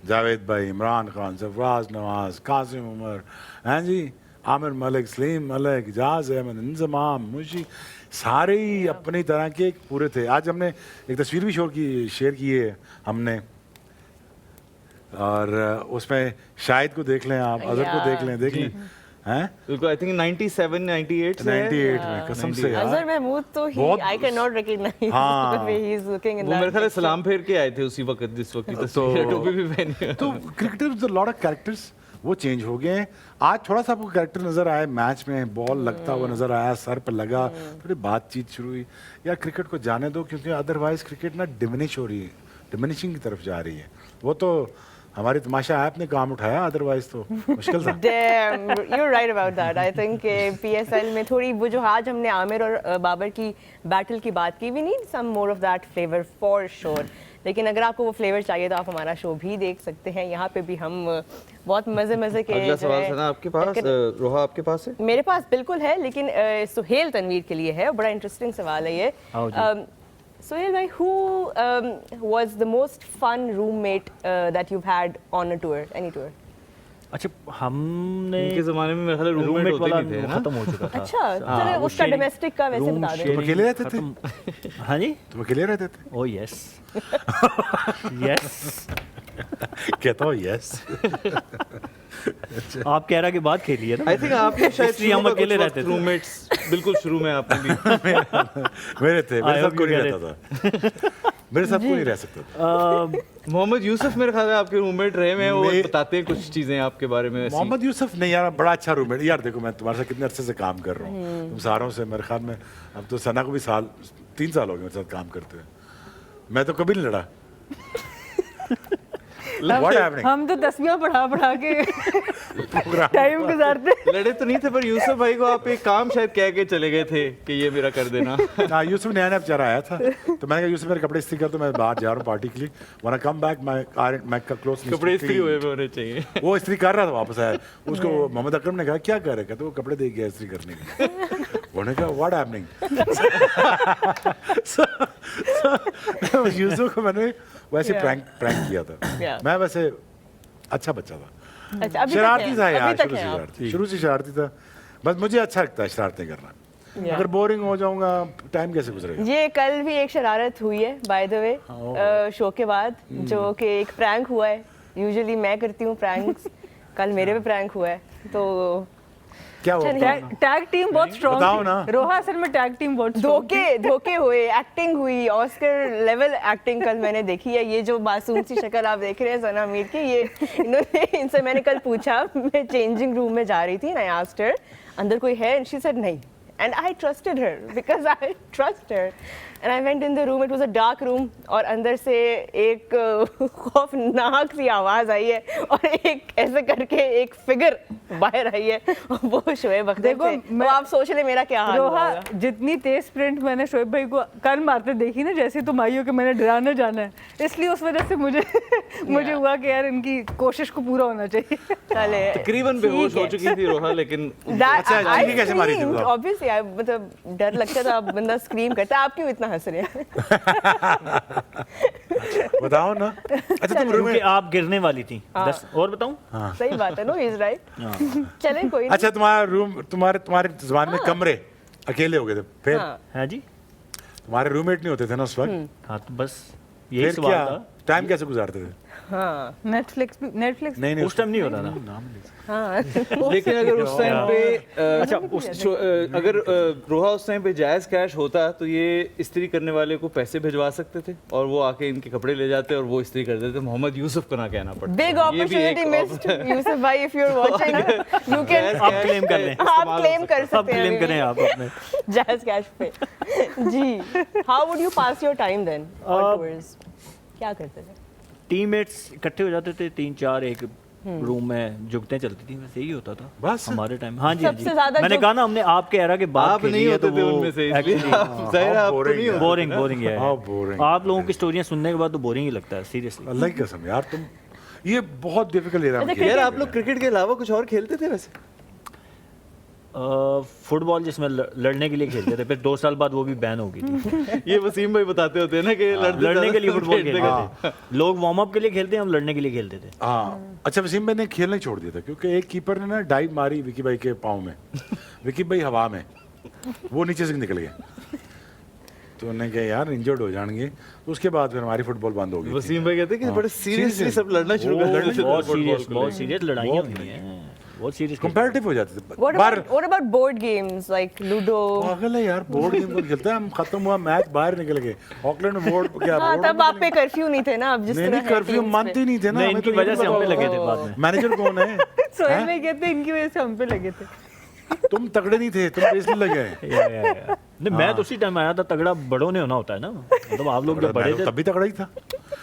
Javed भाई, इमरान खान, सरफराज नवाज, कासिम उमर, हैं जी, आमिर मलिक, सलीम मलिक, इजाज अहमद, इंजमाम, मुशी, सारे ही अपनी तरह के एक पूरे थे। आज हमने एक तस्वीर भी शेयर की है हमने, और उसमें शाहिद को देख लें आप, अजहर को देख लें हैं। बिल्कुल, आई थिंक 97 98 से 98 में कसम से यार। Azhar Mahmood तो बहुत- I cannot recognize हाँ। the way he is looking in वो that मेरे ख्याल picture. सलाम फेर के आए थे उसी वक्त जिस वक्त की तस्वीर, टोपी भी पहनी है। तो cricketer with lot of characters वो चेंज हो गए हैं। आज थोड़ा सा आपको कैरेक्टर नजर आए मैच में, बॉल लगता हुआ नजर आया, सर पर लगा, थोड़ी बातचीत शुरू हुई। यार क्रिकेट को जाने दो, क्योंकि अदरवाइज क्रिकेट ना डिमिनिश हो रही है, डिमिनिशिंग की तरफ जा रही है। वो तो हमारी तमाशा ऐप ने काम उठाया, अदरवाइज तो मुश्किल था। Damn, you're right about that. I think PSL में थोड़ी वो जो आज हमने आमिर और बाबर की बैटल की बात की, we need some more of that flavor for sure. लेकिन अगर आपको वो फ्लेवर चाहिए तो आप हमारा शो भी देख सकते हैं। यहाँ पे भी हम बहुत मज़े के अगला जो सवाल है- सना आपके पास, रोहा आपके पास है? मेरे पास बिल्कुल है, लेकिन सुहेल तनवीर के लिए है। बड़ा इंटरेस्टिंग सवाल है ये। आओ जी। सुहेल भाई, who was the most fun roommate that you've had on a tour, any tour? अच्छा, हमने इनके जमाने में मेरे ख्याल रूममेट रूममेट होते वाला नहीं थे ना? खत्म हो चुका था। अच्छा, हाँ, चलो वो उसका sharing- domestic का वैसे room बता दें। sharing तुम अकेले रहते थे? खत्म- हाँ जी, तुम अकेले रहते थे? ओ यस यस। कहता हूँ यस। आप कह रहा कि बात खेली है ना। आई थिंक आपने शायद इसलिए हम अकेले रहते थे। रूममेट्स बिल्कुल शुरू में आपने भी मेरे थे, मेरे I साथ hope कोई you नहीं get रहता था। मेरे साथ कोई नहीं रह सकता था। मोहम्मद यूसुफ मेरे ख्याल है आपके रूममेट रहे हैं, वो मैं- बताते हैं कुछ चीजें आपके बारे में ऐसी। मोहम्मद यूसुफ नहीं यार, बड़ा अच्छा रूममेट। यार देखो, मैं तुम्हारे साथ कितने अरसे से काम कर रहा हूँ, तुम सारों से मेरे ख्याल में अब तो सना को भी 3 साल हो गए मेरे साथ काम करते हुए। मैं तो कभी नहीं लड़ा। What happening? हम तो 10वीं पढ़ा के टाइम गुजारते। लड़े तो नहीं थे, पर यूसुफ भाई को आप एक काम शायद कह के चले गए थे कि ये मेरा कर देना। ना, यूसुफ नया नया बेचारा आया था, तो मैंने कहा यूसुफ मेरे कपड़े इस्त्री कर दो, मैं बाहर जा रहा हूँ पार्टी के लिए। वरना कम बैक मैं क्लोज कपड़े इस्त्री हुए हुए होने चाहिए। वो इस्त्री कर रहा था, वापस आया। उसको मोहम्मद अकरम ने कहा क्या कर रहे? कहते वो कपड़े दे गया इस्त्री करने के लिए। उन्होंने कहा व्हाट हैपनिंग? यूसुफ को मैंने वैसे Yeah. प्रैंक किया था। Yeah. मैं वैसे अच्छा बच्चा था, अच्छा, अभी तक शरारती हैं, था अभी यार, तक शुरू से हैं आप। शरारती, शुरू से शरारती था। बस मुझे अच्छा लगता है शरारतें करना। Yeah. अगर बोरिंग हो जाऊंगा, टाइम कैसे गुजरेगा? ये कल भी एक शरारत हुई है बाय द वे शो के बाद, जो कि एक प्रैंक हुआ है। यूजुअली मैं करती हूँ प्रैंक्स, कल मेरे पे प्रैंक हुआ है। तो क्या हुआ? टैग टीम बहुत स्ट्रांग बताओ ना। रोहा असल में टैग टीम बहुत strong थी। धोखे हुए, एक्टिंग हुई, ऑस्कर लेवल एक्टिंग कल मैंने देखी है। ये जो मासूम सी शक्ल आप देख रहे हैं सना मीर की, ये इनसे मैंने कल पूछा, मैं चेंजिंग रूम में जा रही थी, आई आस्क्ड हर अंदर कोई है, एंड शी सेड नहीं, and I trusted her because I trust her, and I went in the room. It was a dark room, और अंदर से एक खौफनाक सी आवाज आई है, और एक ऐसे करके एक फिगर बाहर आई है, और वो शोएब अख्तर देखो, थे। मैं- तो आप सोच ले मेरा क्या हाल हुआ रोहा होगा। जितनी तेज स्प्रिंट मैंने शोएब भाई को कल मारते देखी ना, जैसे तुम आई हो कि मैंने डराने जाना है, इसलिए उस वजह से मुझे हुआ कि यार इनकी कोशिश को पूरा होना चाहिए। चले तकरीबन बेहोश हो चुकी थी रोहा, लेकिन अच्छा, चीनी कैसे मारी थी बताओ? ऑब्वियसली मतलब डर लगता था, बंदा स्क्रीम करता। आप क्यों इतना हंस रहे हैं? बताओ ना। अच्छा तुम रूम क्योंकि में, आप गिरने वाली थी। और बताऊं? सही बात है, नो इज राइट। चले कोई नहीं। अच्छा तुम्हारा रूम, तुम्हारे जबान में कमरे अकेले हो गए थे, फिर हाँ। हाँ जी, तुम्हारे रूममेट नहीं होते थे ना उस वक्त? हाँ तो बस यही फिर सवाल क्या था। टाइम कैसे गुजारते थे? हाँ नेटफ्लिक्स नहीं उस टाइम नहीं होता ना। हाँ लेकिन अगर उस टाइम पे अच्छा, अगर रोहा उस टाइम पे जायज कैश होता तो ये इस्त्री करने वाले को पैसे भिजवा सकते थे और वो आके इनके कपड़े ले जाते और वो इस्त्री कर देते। मोहम्मद यूसुफ को ना कहना पड़ता। Big opportunity missed, Yusuf bhai. If you're watching, you can. आप क्लेम कर लें, आप claim कर आप सकते हैं क्लेम करें आप अपने। Jazz Cash पे। जी। How would you pass your time then? On tours? क्या करते थे? टीममेट्स इकट्ठे हो जाते थे 3-4 एक रूम में, जुगतें चलती थी, बस यही होता था बस? हमारे टाइम। हाँ जी, हाँ सबसे जी। ज्यादा मैंने जो- कहा ना, हमने आपके एरा के बाद आप नहीं होते थे उनमें से, इसलिए जाहिर है आप तो नहीं होते। बोरिंग है। हाँ, boring। आप लोगों की स्टोरियां सुनने के बाद तो बोरिंग ही लगता है सीरियसली। अल्लाह की कसम यार, तुम ये बहुत डिफिकल्ट एरा में यार आप लोग क्रिकेट के अलावा कुछ और खेलते थे वैसे? फुटबॉल जिसमें लड़ने के लिए खेलते थे, फिर 2 साल बाद वो भी बैन हो गई थी। ये वसीम भाई बताते होते हैं ना कि लड़ने के लिए फुटबॉल खेलते खेलते थे। लोग वार्म अप के लिए खेलते हैं, हम लड़ने के लिए खेलते थे। हाँ अच्छा, वसीम भाई ने खेलना ही छोड़ दिया था क्योंकि एक कीपर ने ना डाइव मारी विकी भाई के पाँव में। विकी भाई हवा में, वो नीचे से निकल गया, तो उन्होंने कहा यार इंजर्ड हो जाएंगे। तो उसके बाद फिर हमारी फुटबॉल बंद हो गई थी। वसीम भाई कहते हैं कि बड़े सीरियसली seriously। सब लड़ना शुरू कर देते थे बहुत फुटबॉल सीरियस, को बहुत लेके। सीरियस लड़ाइयाँ हुई हैं, बहुत सीरियस। कंपैरेटिव हो जाते थे What बाहर। about what about board games like Ludo? पागल है यार, बोर्ड गेम कौन खेलता है? हम खत्म हुआ मैच, बाहर निकल गए ऑकलैंड में। बोर्ड क्या हाँ बोर्ड तब आप पे कर्फ्यू नहीं थे ना, अब जिस नहीं तरह नहीं, कर्फ्यू मानते नहीं थे ना। नहीं, हमें इनकी तो वजह ये से हम पे बताओ, लगे थे बाद में। मैनेजर कौन है? सोहेल भाई कहते हैं इनकी वजह से हम पे लगे थे। तुम तगड़े नहीं थे, तुम बेचने लगे। नहीं, मैं तो उसी टाइम आया था। तगड़ा बड़ों ने होना होता है ना, मतलब आप लोग जब बड़े थे तभी तगड़ा ही था।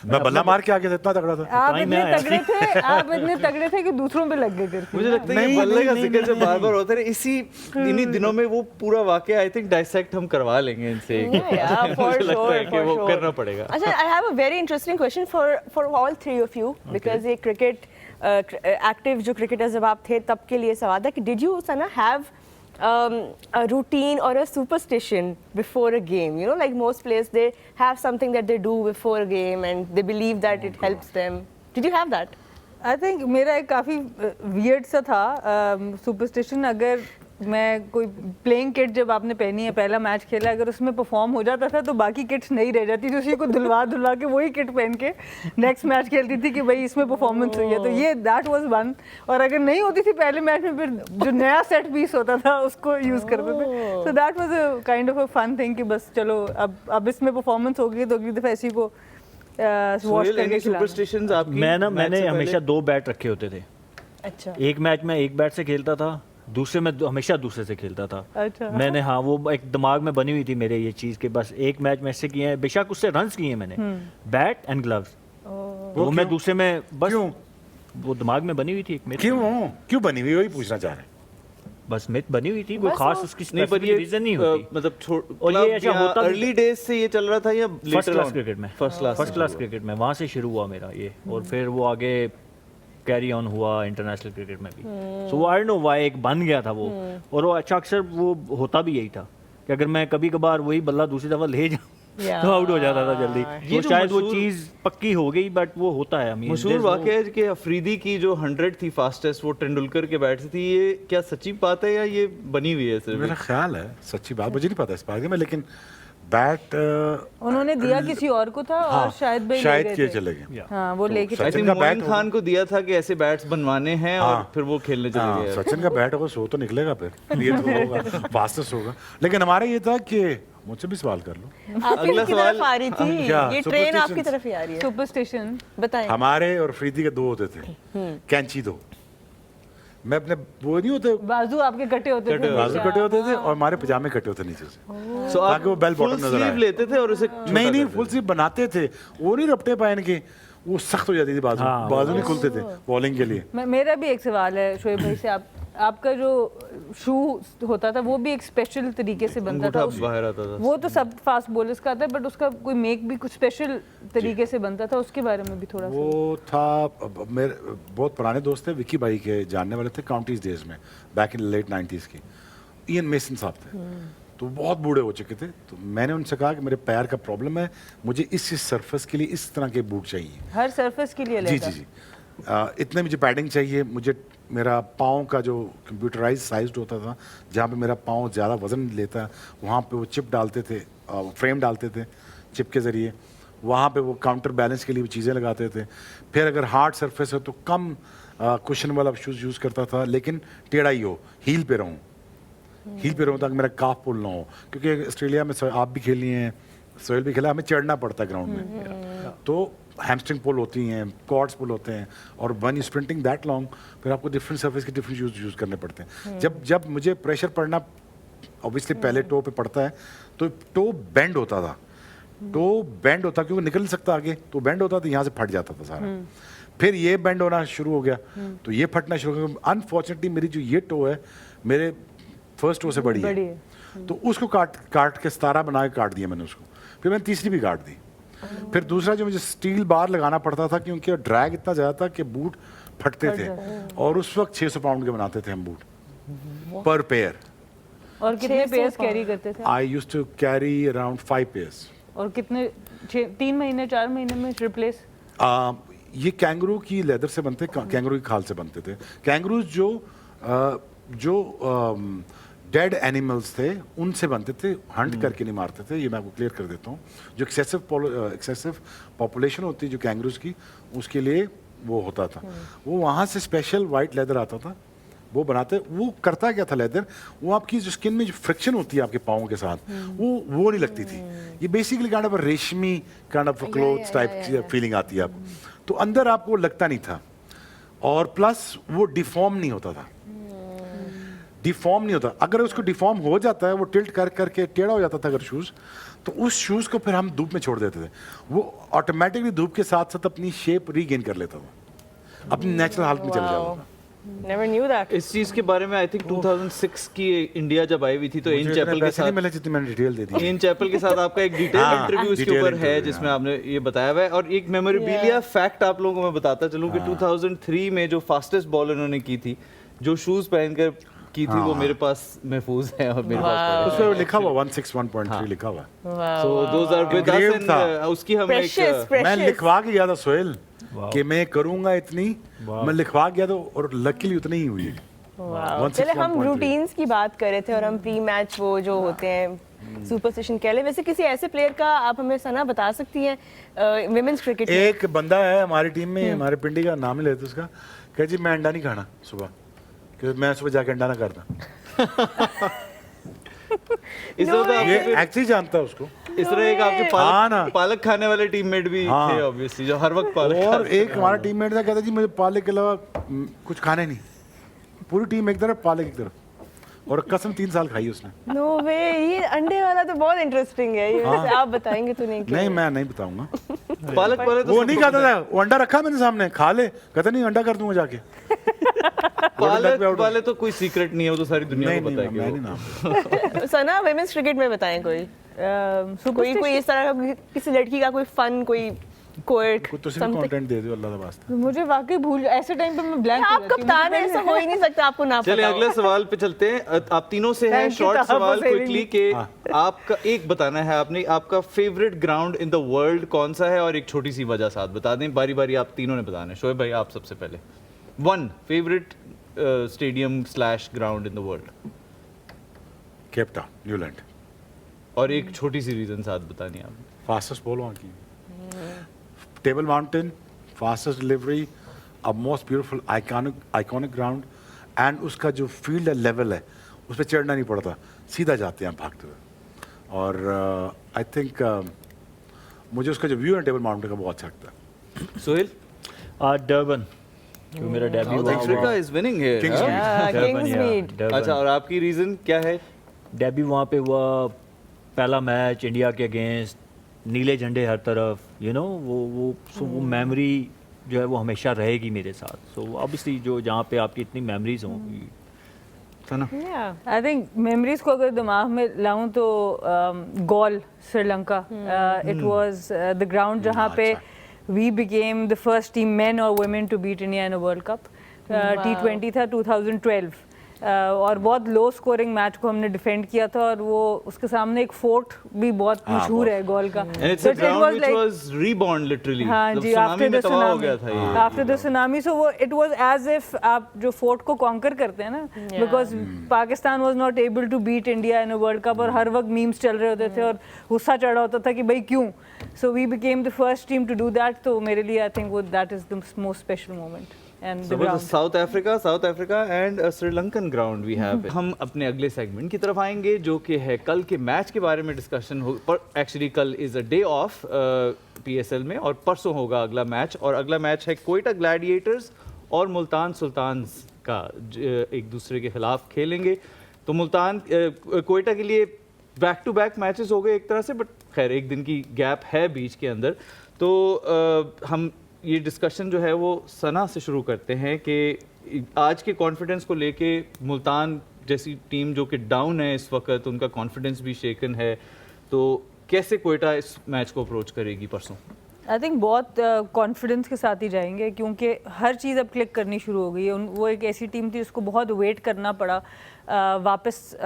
मैं बल्ला मार के आगे था, इतना तगड़ा था। आप टाइम इतने में आया तगड़े थे, आप इतने तगड़े थे कि दूसरों पे लग गए करके। मुझे लगता है नहीं, ये बल्ले का नहीं, जिक्र जब बार-बार होता है इसी इन्हीं दिनों में वो पूरा वाकया आई थिंक डाइसेक्ट हम करवा लेंगे इनसे। Yeah, for मुझे लगता है sure, कि for वो sure. करना पड़ेगा। अच्छा, I have a very interesting question for all three of you because ये cricket active जो cricketers जब आप थे तब के लिए सवाल था कि did you Sana have a routine or a superstition before a game? You know, like most players they have something that they do before a game and they believe that it helps them. Did you have that? I think मेरा एक काफ़ी वियर्ड सा था सुपरस्टिशन। अगर मैं कोई प्लेइंग किट जब आपने पहनी है, पहला मैच खेला, अगर उसमें परफॉर्म हो जाता था तो बाकी किट्स नहीं रह जाती थी, उसी को धुलवा के वही किट पहन के नेक्स्ट मैच खेलती थी कि भाई इसमें परफॉर्मेंस हुई है। तो ये दैट वाज वन। और अगर नहीं होती थी पहले मैच में, फिर जो नया सेट पीस होता था उसको यूज़ करते थे। So that was a kind of a fun thing कि बस चलो अब इसमें परफॉर्मेंस होगी तो अगली दफ़ा इसी को वॉश सोहेल, करके any खिलाना। superstitions आपकी? मैंने मैच से हमेशा पहले? 2 बैट रखे होते थे। अच्छा। एक मैच में एक बैट से खेलता था, दूसरे में हमेशा दूसरे से खेलता था। अच्छा। मैंने, हाँ, वो एक दिमाग में बनी हुई थी मेरे ये चीज़ के बस एक मैच में ऐसे किए हैं, बेशक उससे रन्स किए हैं मैंने, बैट एंड ग्लव्स। तो मैं दूसरे में बस क्यों? वो दिमाग में बनी हुई थी एक मेरे, क्यों बनी हुई, वही पूछना चाह रहे हैं। बस मिथ बनी हुई थी, कोई बस खास वो- उसकी नहीं, पर ये रीजन नहीं होती। मतलब और ये ऐसा होता भी- अर्ली डेज से ये चल रहा था या फर्स्ट क्लास क्रिकेट में, फर्स्ट क्लास क्रिकेट में वहाँ से शुरू हुआ मेरा ये, और फिर वो आगे कैरी ऑन हुआ इंटरनेशनल क्रिकेट में भी। सो वो आई डोंट नो व्हाई एक बन गया था वो, और वो अच्छा अक्सर वो होता भी यही था कि अगर मैं कभी कभार वही बल्ला दूसरी दफा ले जाऊं तो आउट हो जाता था जल्दी। ये तो जो शायद वो मशहूर- चीज़ पक्की हो गई, बट वो होता है। मशहूर वाकया है कि अफरीदी की जो 100 थी फास्टेस्ट, वो तेंदुलकर के बैट से थी। ये क्या सच्ची बात है या ये बनी हुई है मेरा सिर्फ? ख्याल है, सच्ची बात मुझे नहीं पता इस बारे में, लेकिन बैट उन्होंने दिया किसी और को था और शायद भाई ले शायद गए किए थे। चले गए। हाँ वो लेके आई सचिन थिंक का मोइन बैट खान को दिया था कि ऐसे बैट्स बनवाने हैं और हाँ। फिर वो खेलने चले हाँ, गए। सचिन का बैट होगा सो तो निकलेगा, फिर ये तो होगा फास्टेस्ट होगा। लेकिन हमारा ये था कि मुझसे भी सवाल कर लो। आपकी अगला की सवाल- तरफ आ रही थी, क्या? ये ट्रेन आपकी Superstitions? तरफ ही आ रही है। सुपरस्टिशन। बताएं। हमारे और फ्रीदी के 2 होते थे, कैंची 2। मैं अपने वो नहीं होते, बाजू आपके कटे होते थे बाजू हमेशा। कटे होते थे और हमारे पजामे कटे होते नीचे से, So आप ताकि वो बेल full बॉटम नजर sleeve आए। लेते थे और उसे नहीं नहीं, फुल स्लीव बनाते थे, वो नहीं रपटे पहन के, वो सख्त हो जाती थी बाजू, हाँ, बाजू नहीं खुलते थे बॉलिंग के लिए। मेरा भी एक सवाल है शोएब भाई से, आपका जो शू होता था वो भी एक स्पेशल तरीके से बनता था। अंगूठा बाहर आता था। वो तो सब फास्ट बॉलर्स का आता है, बट उसका कोई मेक भी कुछ स्पेशल तरीके से बनता था, उसके बारे में भी थोड़ा सा। वो था, मेरे बहुत पुराने दोस्त थे, विकी भाई के जानने वाले थे काउंटीज डेज में, बैक इन लेट 90s की। इयन मेसन साहब थे, तो बहुत बूढ़े हो चुके थे। तो मैंने उनसे कहा कि मेरे पैर का प्रॉब्लम है, मुझे इस सरफेस के लिए इस तरह के बूट चाहिए। हर सरफेस के लिए जी लेगा। जी जी, इतने मुझे पैडिंग चाहिए, मुझे मेरा पाँव का जो कंप्यूटराइज साइज्ड होता था, जहाँ पे मेरा पाँव ज़्यादा वजन लेता है, वहाँ पे वो चिप डालते थे, फ्रेम डालते थे चिप के ज़रिए, वहाँ पे वो काउंटर बैलेंस के लिए भी चीज़ें लगाते थे। फिर अगर हार्ड सरफेस है तो कम कुशन वाला शूज़ यूज़ करता था, लेकिन टेढ़ा ही हो, हील पे रहूँ, हील पे रहूँ ताकि मेरा काफ पुल ना हो, क्योंकि ऑस्ट्रेलिया में आप भी खेली हैं, सोहेल भी खेला, हमें चढ़ना पड़ता है ग्राउंड में, तो हैमस्ट्रिंग पुल होती हैं, क्वाड्स पुल होते हैं, और one you sprinting that long, फिर आपको डिफरेंट सरफेस के डिफरेंट यूज़ करने पड़ते हैं। जब मुझे प्रेशर पड़ना ऑब्वियसली पहले टो पे पड़ता है, तो टो बेंड होता था, टो बेंड होता क्योंकि निकल नहीं सकता आगे, तो बेंड होता तो यहाँ से फट जाता था सारा। फिर ये बेंड होना शुरू हो गया, तो ये फटना शुरू हो गया। अनफॉर्चुनेटली मेरी जो ये टो है मेरे फर्स्ट टो से बड़ी है, तो उसको काट के 17 बना के काट दिया मैंने उसको, फिर मैंने तीसरी भी काट दी। फिर दूसरा जो मुझे स्टील बार लगाना पड़ता था क्योंकि ड्रैग इतना ज़्यादा था कि बूट फटते थे, और उस वक्त 600 पाउंड के बनाते थे हम बूट पर पेयर। और कितने पेयर्स कैरी करते थे? I used to carry around 5 pairs. और कितने 3 महीने 4 महीने में रिप्लेस? ये कैंगरू की लेदर से बनते, कैंगरू की खाल से बनते थे। कैंगरूज जो डेड एनिमल्स थे उनसे बनते थे, हंट करके नहीं मारते थे, ये मैं आपको क्लियर कर देता हूँ। जो एक्सेसिव पॉपुलेशन होती है जो कैंगरूज की, उसके लिए वो होता था। वो वहाँ से स्पेशल वाइट लेदर आता था, वो बनाते। वो करता क्या था लेदर, वो आपकी जो स्किन में जो फ्रिक्शन होती है आपके पाँव के साथ, वो नहीं लगती थी। ये बेसिकली काइंड ऑफ रेशमी काइंड ऑफ क्लोथ्स टाइप की फीलिंग आती है आपको, तो अंदर आपको लगता नहीं था, और प्लस वो डिफॉर्म नहीं होता था। डिफॉर्म नहीं होता, अगर उसको डिफॉर्म हो जाता है, वो टिल्ट करके टेढ़ा हो जाता था अगर शूज़, तो उस शूज़ को फिर हम धूप में छोड़ देते थे, वो ऑटोमेटिकली धूप के साथ साथ अपनी शेप रीगेन कर लेता था, अपनी नेचुरल हालत में चले जाता था। Never knew that. इस चीज के बारे में आई थिंक 2006 की इंडिया जब आई हुई थी, तो इन चैपल के साथ मिला जितनी मैंने डिटेल दे दी। इन चैपल के साथ आपका एक डिटेल हाँ, इंटरव्यू इसके detail ऊपर है interview, जिसमें हाँ। आपने ये बताया हुआ है। और एक मेमोरेबिलिया फैक्ट आप लोगों को मैं बताता चलूं कि 2003 में जो फास्टेस्ट बॉल उन्होंने की थी, जो शूज पहनकर की थी, वो मेरे पास महफूज है और मेरे पास उस पे लिखा हुआ 161.3 लिखा हुआ है। So those are with us, Engraved था। एंड उसकी हम Precious, एक precious. मैं लिखवा के गया था सोहेल कि मैं करूंगा इतनी, मैं लिखवा गया तो, और लकीली उतनी ही हुई है। Wow. चले हम रूटीन्स की बात कर रहे थे और हम प्री मैच वो जो होते हैं सुपरस्टिशन कह ले, वैसे किसी ऐसे प्लेयर का आप हमें सना बता सकती हैं विमेंस क्रिकेट में? एक बंदा है हमारी टीम में, हमारे पिंडी का नाम ही लेते उसका, कह जी मैं अंडा नहीं खाना सुबह, कि मैं सुबह जाके अंडा ना करता। इस तरह तो ये आपके एक्चुअली जानता है उसको। इस तरह एक आपके हाँ ना। पालक खाने वाले टीममेट भी हाँ। थे ऑब्वियसली, जो हर वक्त पालक और खाते एक हमारा टीममेट था, कहता जी मुझे पालक के अलावा कुछ खाना ही नहीं। पूरी टीम एक तरफ, पालक एक तरफ, और कसम 3 साल खाई उसने। नो वे, ये अंडे वाला तो बहुत इंटरेस्टिंग है ये। वैसे आप बताएंगे तो नहीं? नहीं मैं नहीं बताऊंगा। पालक वाले तो वो नहीं खाता था, वो अंडा रखा मैंने सामने, खा ले, कहता नहीं अंडा कर दूंगा जाके। पालक वाले तो कोई सीक्रेट नहीं है, वो तो सारी दुनिया नहीं को नहीं बताएंगे मैं वो। नहीं नाम। सना विमेंस क्रिकेट में बताएं कोई इस तरह का किसी लड़की का कोई फन, कोई कोर्ट कुछ तो सिर्फ कंटेंट दे दो अल्लाह का वास्ता। मुझे वाकई भूल, ऐसे टाइम पे मैं ब्लैंक आप कप्तान हैं, ऐसा हो ही नहीं सकता आपको ना पता चलिए हो। अगले सवाल पे चलते हैं। आप तीनों से है Thank you, शॉर्ट Taha, सवाल for saving क्विकली me. के आपका एक बताना है आपने, आपका favourite ground in the world कौन सा है, और एक छोटी सी वजह साथ बता दें। बारी बारी आप तीनों ने बताना है। शोएब भाई आप सबसे पहले। 1 favourite stadium / ground in the world, Cape Town Newland. और एक छोटी सी रीजन साथ बतानी है आपने। फास्टेस्ट बॉल वहाँ की, table mountain, fastest delivery, a most beautiful iconic ground, and उसका जो फील्ड लेवल है उस पर चढ़ना नहीं पड़ता, सीधा जाते हैं आप भागते हुए। और आई थिंक मुझे उसका जो व्यू है टेबल माउंटेन का बहुत अच्छा लगता है। सोहेल? डर्बन, क्योंकि मेरा debut south Africa is winning here. Kingsmead. अच्छा, और आपकी रीजन क्या है? डेब्यू वहाँ पे हुआ, पहला मैच इंडिया के अगेंस्ट, नीले झंडे हर तरफ, वो मेमोरी जो है वो हमेशा रहेगी मेरे साथ। सो ऑब्वियसली जो जहाँ पे आपकी इतनी मेमोरीज हों। आई थिंक मेमोरीज को अगर दिमाग में लाऊं तो Galle Sri Lanka, it was the ground जहाँ पे we became the first team, men और women, to beat India in a world cup. T20 था 2012, और बहुत लो स्कोरिंग मैच को हमने डिफेंड किया था और वो उसके सामने एक फोर्ट भी बहुत मशहूर है गोल का. And it's a ground which was reborn literally. हाँ मतलब जी, सुनामी after में the तबाह हो tsunami. गया था ये. After the tsunami, so वो it was as if आप जो फोर्ट को कॉन्कर करते हैं ना, because Pakistan was not able to beat India in a World Cup और हर वक्त मीम्स चल रहे होते थे और गुस्सा चढ़ा होता था कि भाई क्यों. So we became the first team to do that. तो मेरे लिए I think वो that is the most special moment. And So the with ground. South Africa and a Sri Lankan ground we have. हम अपने अगले सेगमेंट की तरफ आएंगे जो कि है कल के मैच के बारे में डिस्कशन हो. पर एक्चुअली कल is a day of PSL में और परसों होगा अगला मैच और अगला मैच है क्वेटा ग्लैडिएटर्स और मुल्तान सुल्तान्स का एक दूसरे के खिलाफ खेलेंगे. तो मुल्तान क्वेटा के लिए बैक टू बैक मैचेस हो गए एक तरह से, बट खैर एक दिन की गैप है बीच के अंदर. तो हम ये डिस्कशन जो है वो सना से शुरू करते हैं कि आज के कॉन्फिडेंस को लेके मुल्तान जैसी टीम जो कि डाउन है इस वक्त, उनका कॉन्फिडेंस भी शेकन है, तो कैसे क्वेटा इस मैच को अप्रोच करेगी परसों? आई थिंक बहुत कॉन्फिडेंस के साथ ही जाएंगे क्योंकि हर चीज़ अब क्लिक करनी शुरू हो गई है. वो एक ऐसी टीम थी जिसको बहुत वेट करना पड़ा. वापस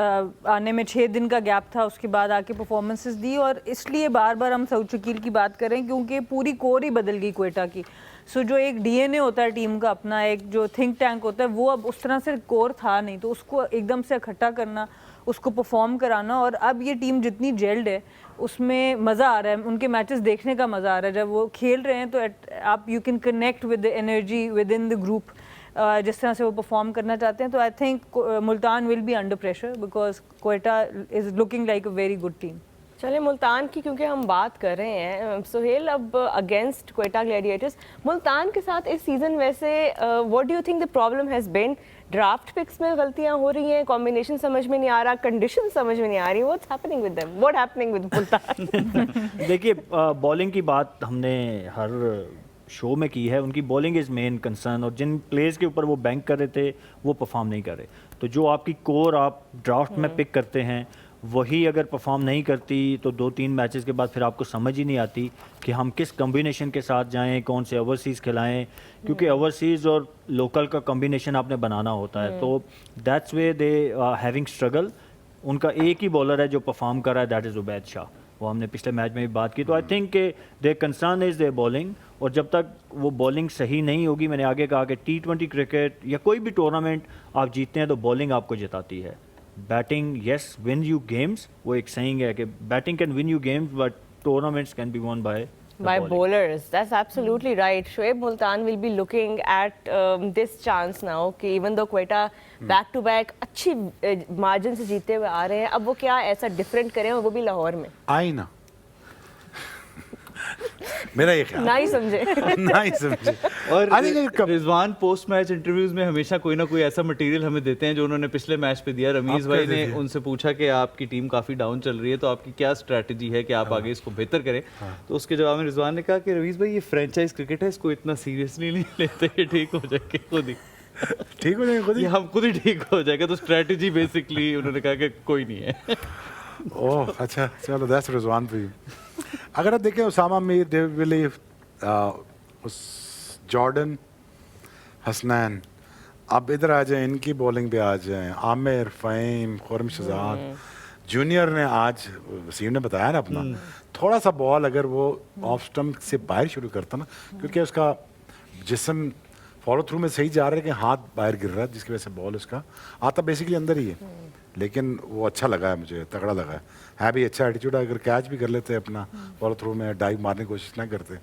आने में 6 दिन का गैप था, उसके बाद आके परफॉर्मेंसेस दी और इसलिए बार बार हम सऊद शकील की बात करें क्योंकि पूरी कोर ही बदल गई क्वेटा की. सो जो एक DNA होता है टीम का अपना, एक जो थिंक टैंक होता है, वो अब उस तरह से कोर था नहीं. तो उसको एकदम से इकट्ठा करना, उसको परफॉर्म कराना और अब ये टीम जितनी जेल्ड है उसमें मज़ा आ रहा है. उनके मैचेस देखने का मज़ा आ रहा है. जब वो खेल रहे हैं तो आप you can connect with the energy with in the group, जिस तरह से वो परफॉर्म करना चाहते हैं. तो I think Multan will be under pressure because Quetta is looking like a very good team. चले मुल्तान की क्योंकि हम बात कर रहे हैं सुहेल, अब अगेंस्ट क्वेटा ग्लैडिएटर्स मुल्तान के साथ इस सीज़न वैसे what do you think the problem has been? Draft picks में गलतियां हो रही हैं, कॉम्बिनेशन समझ में नहीं आ रहा, कंडीशन समझ में नहीं आ रही. What's happening with them? What happening with Multan? देखिए बॉलिंग की बात हमने हर शो में की है. उनकी बॉलिंग इज़ मेन कंसर्न और जिन प्लेयर्स के ऊपर वो बैंक कर रहे थे वो परफॉर्म नहीं कर रहे. तो जो आपकी कोर आप ड्राफ्ट में पिक करते हैं वही अगर परफॉर्म नहीं करती तो 2-3 मैचेस के बाद फिर आपको समझ ही नहीं आती कि हम किस कॉम्बिनेशन के साथ जाएं, कौन से ओवरसीज़ खिलाएं, क्योंकि ओवरसीज़ और लोकल का कॉम्बिनेशन आपने बनाना होता है. तो that's way they having struggle. उनका एक ही बॉलर है जो परफॉर्म कर रहा है, दैट इज़ उबैद शाह. वो हमने पिछले मैच में भी बात की. तो I think they concern is they bowling और जब तक वो बॉलिंग सही नहीं होगी, मैंने आगे कहा कि T20 क्रिकेट या कोई भी टूर्नामेंट आप जीतते हैं तो बॉलिंग आपको जिताती है. Batting yes win you games, वो एक saying है कि batting can win you games but tournaments can be won by bowlers. That's absolutely right. Shoaib Multan will be looking at this chance now कि even though Quetta back to back अच्छी मार्जिन से जीते हुए आ रहे हैं, अब वो क्या ऐसा डिफरेंट करें और वो भी लाहौर में? आई ना मेरा ये ख्याल ना ही समझे. ना ही समझे. और I think Rizwan post match interviews में हमेशा कोई ना कोई ऐसा मटेरियल हमें देते हैं जो उन्होंने पिछले मैच पे दिया. रमीज आप भाई क्या ने दीजिए? उनसे पूछा कि आपकी टीम काफी डाउन चल रही है तो आपकी क्या स्ट्रेटजी है कि आप आगे इसको बेहतर करें. तो उसके जवाब में रिजवान ने कहा कि रमीज भाई ये फ्रेंचाइज क्रिकेट है, इसको इतना सीरियसली नहीं लेते कि ठीक हो जाएगा खुद ही. ठीक हो जाएगा खुद ही. ये हम खुद ही ठीक हो जाएगा. तो स्ट्रेटजी बेसिकली उन्होंने कहा कि कोई नहीं है. ओह अच्छा, चलो दैट्स रिजवान फॉर यू. अगर आप देखें उसामा मीर, डेविड विली, उस जॉर्डन, हसनैन, अब इधर आ जाएं, इनकी बॉलिंग पे आ जाएं, आमिर, फ़हीम, खुरम शहजाद जूनियर ने आज वसीम ने बताया ना अपना, थोड़ा सा बॉल अगर वो ऑफ स्टम्प से बाहर शुरू करता ना, क्योंकि उसका जिस्म फॉलो थ्रू में सही जा रहा है कि हाथ बाहर गिर रहा है जिसकी वजह से बॉल उसका आता बेसिकली अंदर ही है. लेकिन वो अच्छा लगा है मुझे, तगड़ा लगा है भी अच्छा एटीट्यूड. अगर कैच भी कर लेते अपना फॉलो थ्रू में, डाइव मारने की कोशिश ना करते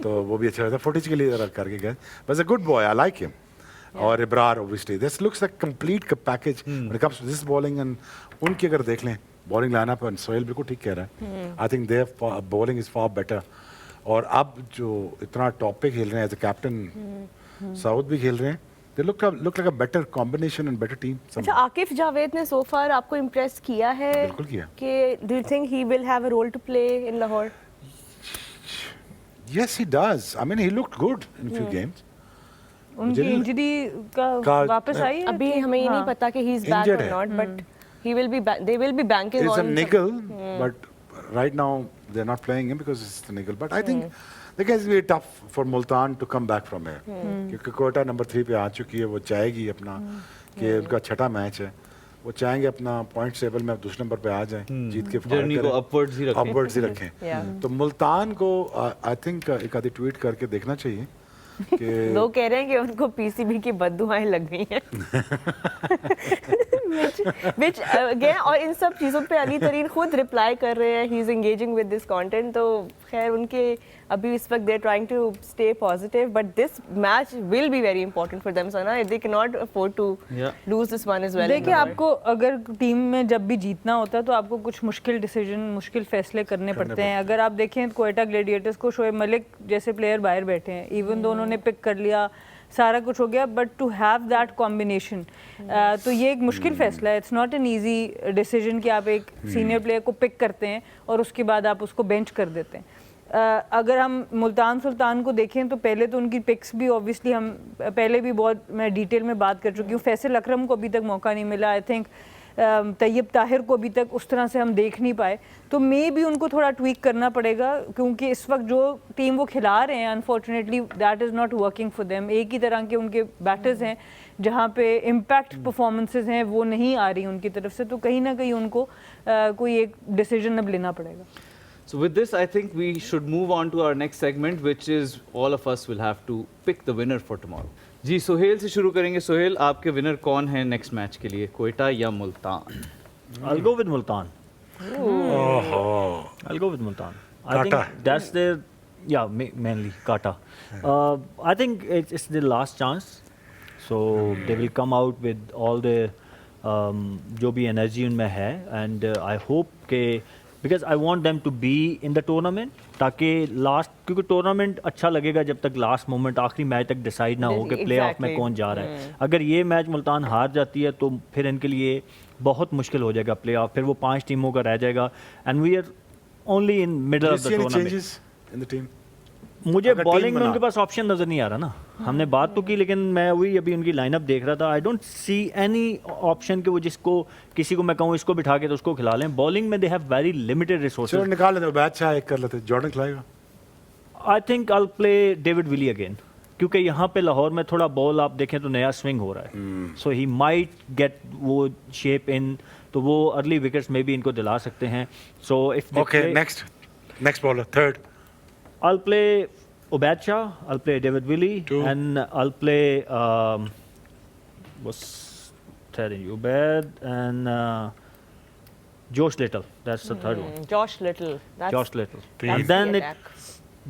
तो वो भी अच्छा रहता. फुटेज के लिए करके गए. बस a good boy, I like him. और Ibrar obviously this looks like complete package when it comes to this bowling. And उनकी अगर देख लें बॉलिंग लाना पर सोहेल बिल्कुल ठीक कह रहा है. I think their bowling is far better. और अब जो इतना टॉप पे खेल रहे हैं एज अ कैप्टन, साउथ भी खेल रहे हैं, they look like a better combination and better team. अच्छा, आकिफ जावेद ने so far आपको इम्प्रेस किया है? बिल्कुल किया. कि do you think he will have a role to play in Lahore? Yes, he does. I mean, he looked good in few games. उनकी इंजरी का वापस आई है? अभी हमें ये नहीं पता कि he is back Injured or है. not, but he will be they will be banking It's a on niggle, but right now they're not playing him because it's the niggle. But I think the guys will be tough for Multan to come back from here. क्योंकि कोटा नंबर 3 पे आ चुकी है, वो चाहेगी अपना कि उनका छठा मैच है, वो चाहेंगे अपना पॉइंट टेबल में अब दूसरे नंबर पे आ जाएं, जीत के जर्नी को upwards ही रखें। अपवर्ड्स ही रखें। तो मुल्तान को आई थिंक एक आधी ट्वीट करके देखना चाहिए कि लोग कह रहे हैं कि उनको पीसीबी की बददुआएं लग गई हैं which again, और इन सब चीज़ों पे अली तरीन खुद रिप्लाई कर रहे हैं, he is engaging with this content. तो खैर उनके अभी इस वक्त they are trying to stay positive, but this match will be very important for them Sana, they can not afford to lose this one as well. देखिए, आपको अगर टीम में जब भी जीतना होता है तो आपको कुछ मुश्किल डिसीजन, मुश्किल फैसले करने पड़ते हैं। अगर आप देखें क्वेटा ग्लैडिएटर्स को शोएब मलिक जैसे प्लेयर बाहर बैठे हैं, इवन दो उन्होंने पिक कर लिया, सारा कुछ हो गया, but to have that combination, तो ये एक मुश्किल फैसला है। It's not an easy decision कि आप एक सीनियर प्लेयर को पिक करते हैं और उसके बाद आप उसको बेंच कर देते हैं। अगर हम मुल्तान सुल्तान को देखें तो पहले तो उनकी पिक्स भी ऑब्वियसली हम पहले भी बहुत मैं डिटेल में बात कर चुकी हूँ। फैसल अकरम को अभी तक मौका नहीं मिला, आई थिंक तैयब ताहिर को अभी तक उस तरह से हम देख नहीं पाए, तो मे भी उनको थोड़ा ट्वीक करना पड़ेगा, क्योंकि इस वक्त जो टीम वो खिला रहे हैं unfortunately that is not working for them. एक ही तरह के उनके बैटर्स हैं जहाँ पे इम्पैक्ट परफॉर्मेंसेज हैं वो नहीं आ रही उनकी तरफ से, तो कहीं ना कहीं उनको कोई एक डिसीजन अब लेना पड़ेगा। So with this, I think we should move on to our next segment, which is all of us will have to pick the winner for tomorrow. जी, सोहेल से शुरू करेंगे। सोहेल, आपके विनर कौन है नेक्स्ट मैच के लिए, क्वेटा या Multan? I'll go with Multan. I'll go with Multan. I think Kata. that's their, yeah, mainly Kata. I think it's their last chance, so they will come out with all the जो भी एनर्जी उनमें है, and I hope के because I want them to be in the tournament, ताकि लास्ट, क्योंकि टूर्नामेंट अच्छा लगेगा जब तक लास्ट मोमेंट आखिरी मैच तक डिसाइड ना हो कि प्ले ऑफ में कौन जा रहा है। अगर ये मैच मुल्तान हार जाती है तो फिर इनके लिए बहुत मुश्किल हो जाएगा प्ले ऑफ, फिर वो 5 टीमों का रह जाएगा, and we are only in middle of the tournament. मुझे अगर टीम बॉलिंग में बना। उनके पास ऑप्शन नजर नहीं आ रहा ना, हमने बात तो की, लेकिन मैं वही अभी उनकी लाइनअप देख रहा था, I don't see any option कि वो जिसको किसी को मैं कहूँ इसको बिठा के तो उसको खिला लें। बॉलिंग में दे हैव वेरी लिमिटेड चलो रिसोर्सेज। निकाल लेते, बैच चाहे एक कर लेते, जॉर्डन खिलाएगा। आई think I play David Willey again, क्योंकि यहाँ पे लाहौर में थोड़ा बॉल आप देखें तो नया स्विंग हो रहा है, सो ही माइट गेट वो शेप इन, तो वो अर्ली विकेट्स में भी इनको दिला सकते हैं। So if okay, next bowler, third. I'll play Ubaid Shah, I'll play David Willey, Two. and I'll play what's third? Ubaid and Josh Little. That's the third one. Josh Little. That's, Josh Little. that's And then the it attack.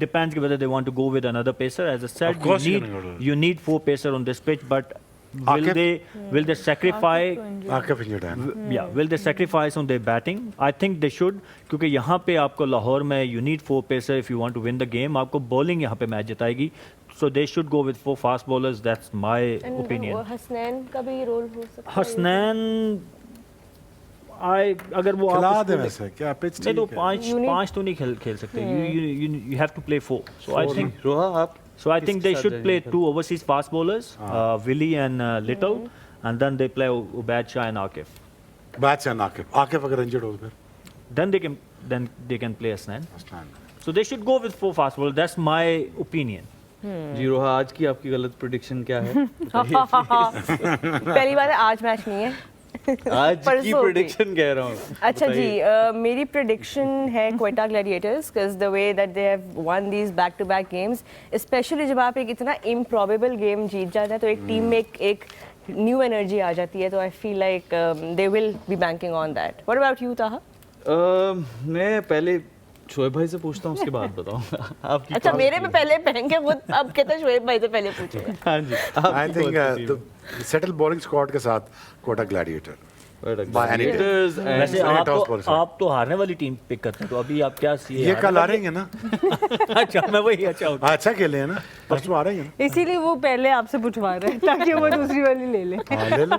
depends whether they want to go with another pacer. As I said, Of course you you're need gonna go to- you need 4 pacer on this pitch, but Akif? will they sacrifice? Akif injured है। Yeah, will they sacrifice on their batting? I think they should, क्योंकि यहाँ पे आपको लाहौर में you need 4 pacer if you want to win the game. आपको bowling यहाँ पे match जिताएगी, so they should go with 4 fast bowlers. That's my And opinion. Hasnain का भी रोल हो सकता है। हसनैन, अगर वो खिला आप दे उसको वैसे, क्या पिच नहीं तो ठीक है। पाँच तो नहीं खेल सकते. You have to play 4. So I think. रोहा, आप So I think किसके they साथ should जाएंगे play फिर? 2 overseas fast bowlers, Willie and Little, and then they play Ubaid Shah and Akif. Batch है आकिफ, आकिफ अगर इंजर्ड हो तो फिर Then they can play Hasnan. Hasnan. So they should go with 4 fast bowlers. That's my opinion. जी रोहा, आज की आपकी गलत प्रेडिक्शन क्या है? पहली बार है, आज मैच नहीं है। आज की परसों की। प्रेडिक्शन कह रहा हूँ। अच्छा जी, मेरी प्रेडिक्शन है Quetta gladiators, because the way that they have won these back to back games, especially जब आप एक इतना इम्प्रॉबेबल गेम जीत जाते हैं तो एक टीम में एक न्यू एनर्जी आ जाती है, तो I feel like they will be banking on that. What about you ताहा? मैं पहले शोएब भाई से पूछता हूँ, उसके बाद बताऊंगा। आपकी अच्छा, कौन मेरे सी में पहले पहन के खुद अब कहते हैं शोएब भाई से पहले पूछूंगा। हाँ जी, I think settle bowling squad के साथ Quetta Gladiator. By any day. वैसे Second toss ball से। आप तो हारने वाली टीम पिक करते हैं, तो अभी आप क्या ये कल आ रहे हैं ना। अच्छा, मैं वही अच्छा होता अच्छा खेले हैं ना, परसों आ रहे हैं ना। इसीलिए वो पहले आपसे पूछवा रहे हैं ताकि वो दूसरी वाली ले ले। हाँ, ले लो।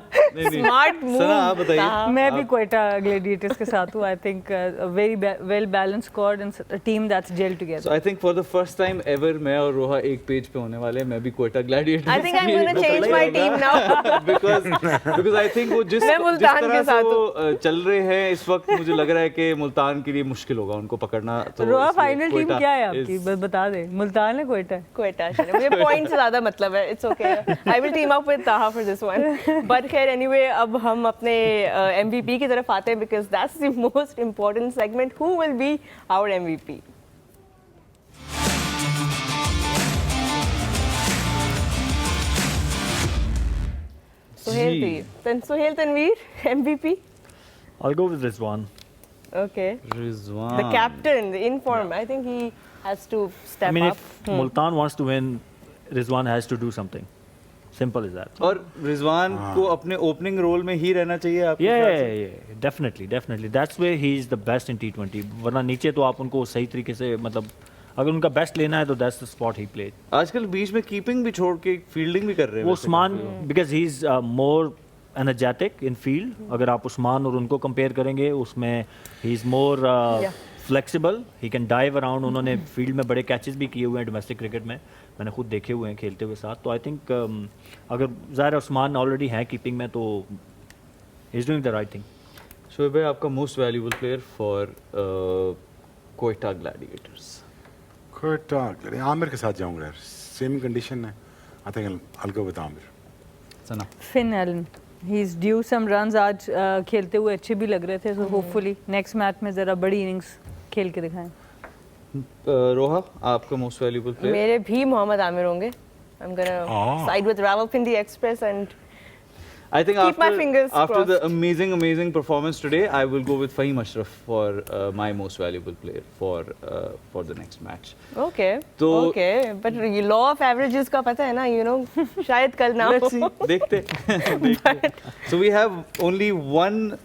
Smart move. सना, आप बताइए। मैं भी क्वेटा ग्लैडिएटर्स के साथ हूँ। I think very well balanced squad and a team that's gel So together. I think for the first time ever मैं और रोहा एक पेज पे होने वाले हैं। मैं भी Quetta Gladiators I think I'm going to change my team now. because I think वो जिस मैं जिस मुल्तान तरह के से साथ वो चल रहे हैं इस वक्त, मुझे लग रहा है कि मुल्तान के लिए मुश्किल होगा उनको पकड़ना। तो रोहा इसलिए फाइनल टीम कोयटा क्या है आपकी, is- बस बता दे। मुल्तान है, क्वेटा है? क्वेटा शरीफ, मुझे पॉइंट से ज्यादा मतलब है। It's okay, I will team up with Taha for this one. But खैर एनीवे, अब हम अपने एमवीपी की तरफ आते हैं, because that's the most important segment. Who will be our MVP? Suhail Tanveer, MVP? I'll go with Rizwan. Okay. Rizwan The captain, the inform. I think he has to step I mean, up. if Multan wants to win, Rizwan has to do something. Simple as that. और रिजवान को अपने ओपनिंग रोल में ही रहना चाहिए आपके Yeah, ख्याल yeah, से? yeah, definitely, definitely. That's where he is the best in T20. वरना नीचे तो आप उनको सही तरीके से मतलब अगर उनका बेस्ट लेना है तो that's the spot he played. आजकल बीच में कीपिंग भी छोड़ के फील्डिंग भी कर रहे हैं वो वैसे उस्मान काफी। because he's more energetic in field. अगर आप उस्मान और उनको कंपेयर करेंगे उसमें he's more flexible. He can dive around. उन्होंने फील्ड में बड़े कैचेस भी किए हुए हैं डोमेस्टिक क्रिकेट में, मैंने खुद देखे हुए हैं खेलते हुए साथ। तो आई थिंक अगर ज़ाहिर उस्मान ऑलरेडी है कीपिंग में तो he is doing the right thing. Shoaib भाई, आपका most valuable player for Quetta gladiators? Quetta Aamir के साथ जाऊंगा यार, सेम कंडीशन है। I think I'll go with Aamir. Sana? Finn Allen, he is due some runs. आज खेलते हुए अच्छे भी लग रहे थे, सो होपफुली नेक्स्ट मैच में जरा बड़ी इनिंग्स खेल के दिखाएं। रोहा, आपका मोस्ट वैल्यूएबल प्लेयर? मेरे भी मोहम्मद आमिर होंगे। I'm gonna side with Rawalpindi Express and I think keep my fingers after the crossed. amazing performance today, I will go with Fahim Ashraf for my most valuable player for the next match. okay. तो- okay, but ये law of averages का पता है ना, you know, शायद कल ना Let's हो। see, देखते। So we have only one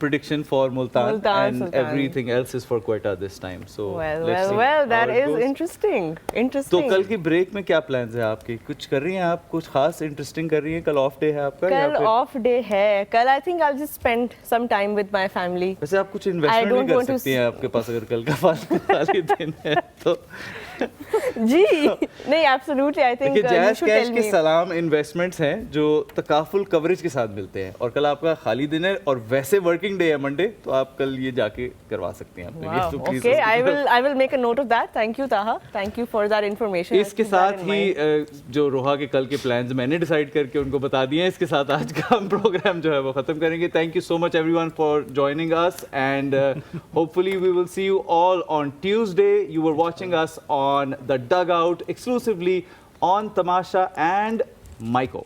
prediction for Multan, Multan and Sultan. everything else is for Quetta this time. So Well, let's see that how it is goes. interesting. तो Interesting. कल की ब्रेक में क्या प्लान्स है आपके? कुछ कर रही हैं आप? कुछ खास इंटरेस्टिंग कर रही हैं? कल ऑफ डे है आपका? या कल फिर- ऑफ डे है। कल I think I just spend some time with my family. वैसे आप कुछ इन्वेस्टमेंट भी don't कर want to सकती हैं आपके पास अगर कल का खाली दिन है तो। जी नहीं, एब्सोल्युटली आई थिंक देखिए, you jazz should cash tell के मी। सलाम इन्वेस्टमेंट्स हैं जो तकाफुल कवरेज के साथ मिलते हैं, और कल आपका खाली दिन है और वैसे वर्किंग डे है मंडे, तो आप कल ये जाके करवा सकते हैं अपने लिए। Wow. तो please Okay, उसकी I will make a note of that. Thank you, Taha. Thank you for that information. I'll इसके keep that साथ in ही mind. जो रोहा के कल के प्लान्स मैंने डिसाइड करके उनको बता दिए हैं, इसके साथ आज का हम प्रोग्राम जो है वो खत्म करेंगे। Thank you so much everyone for joining us, and hopefully we will see you all on Tuesday. You were watching us on the dugout exclusively on Tamasha and Maiko.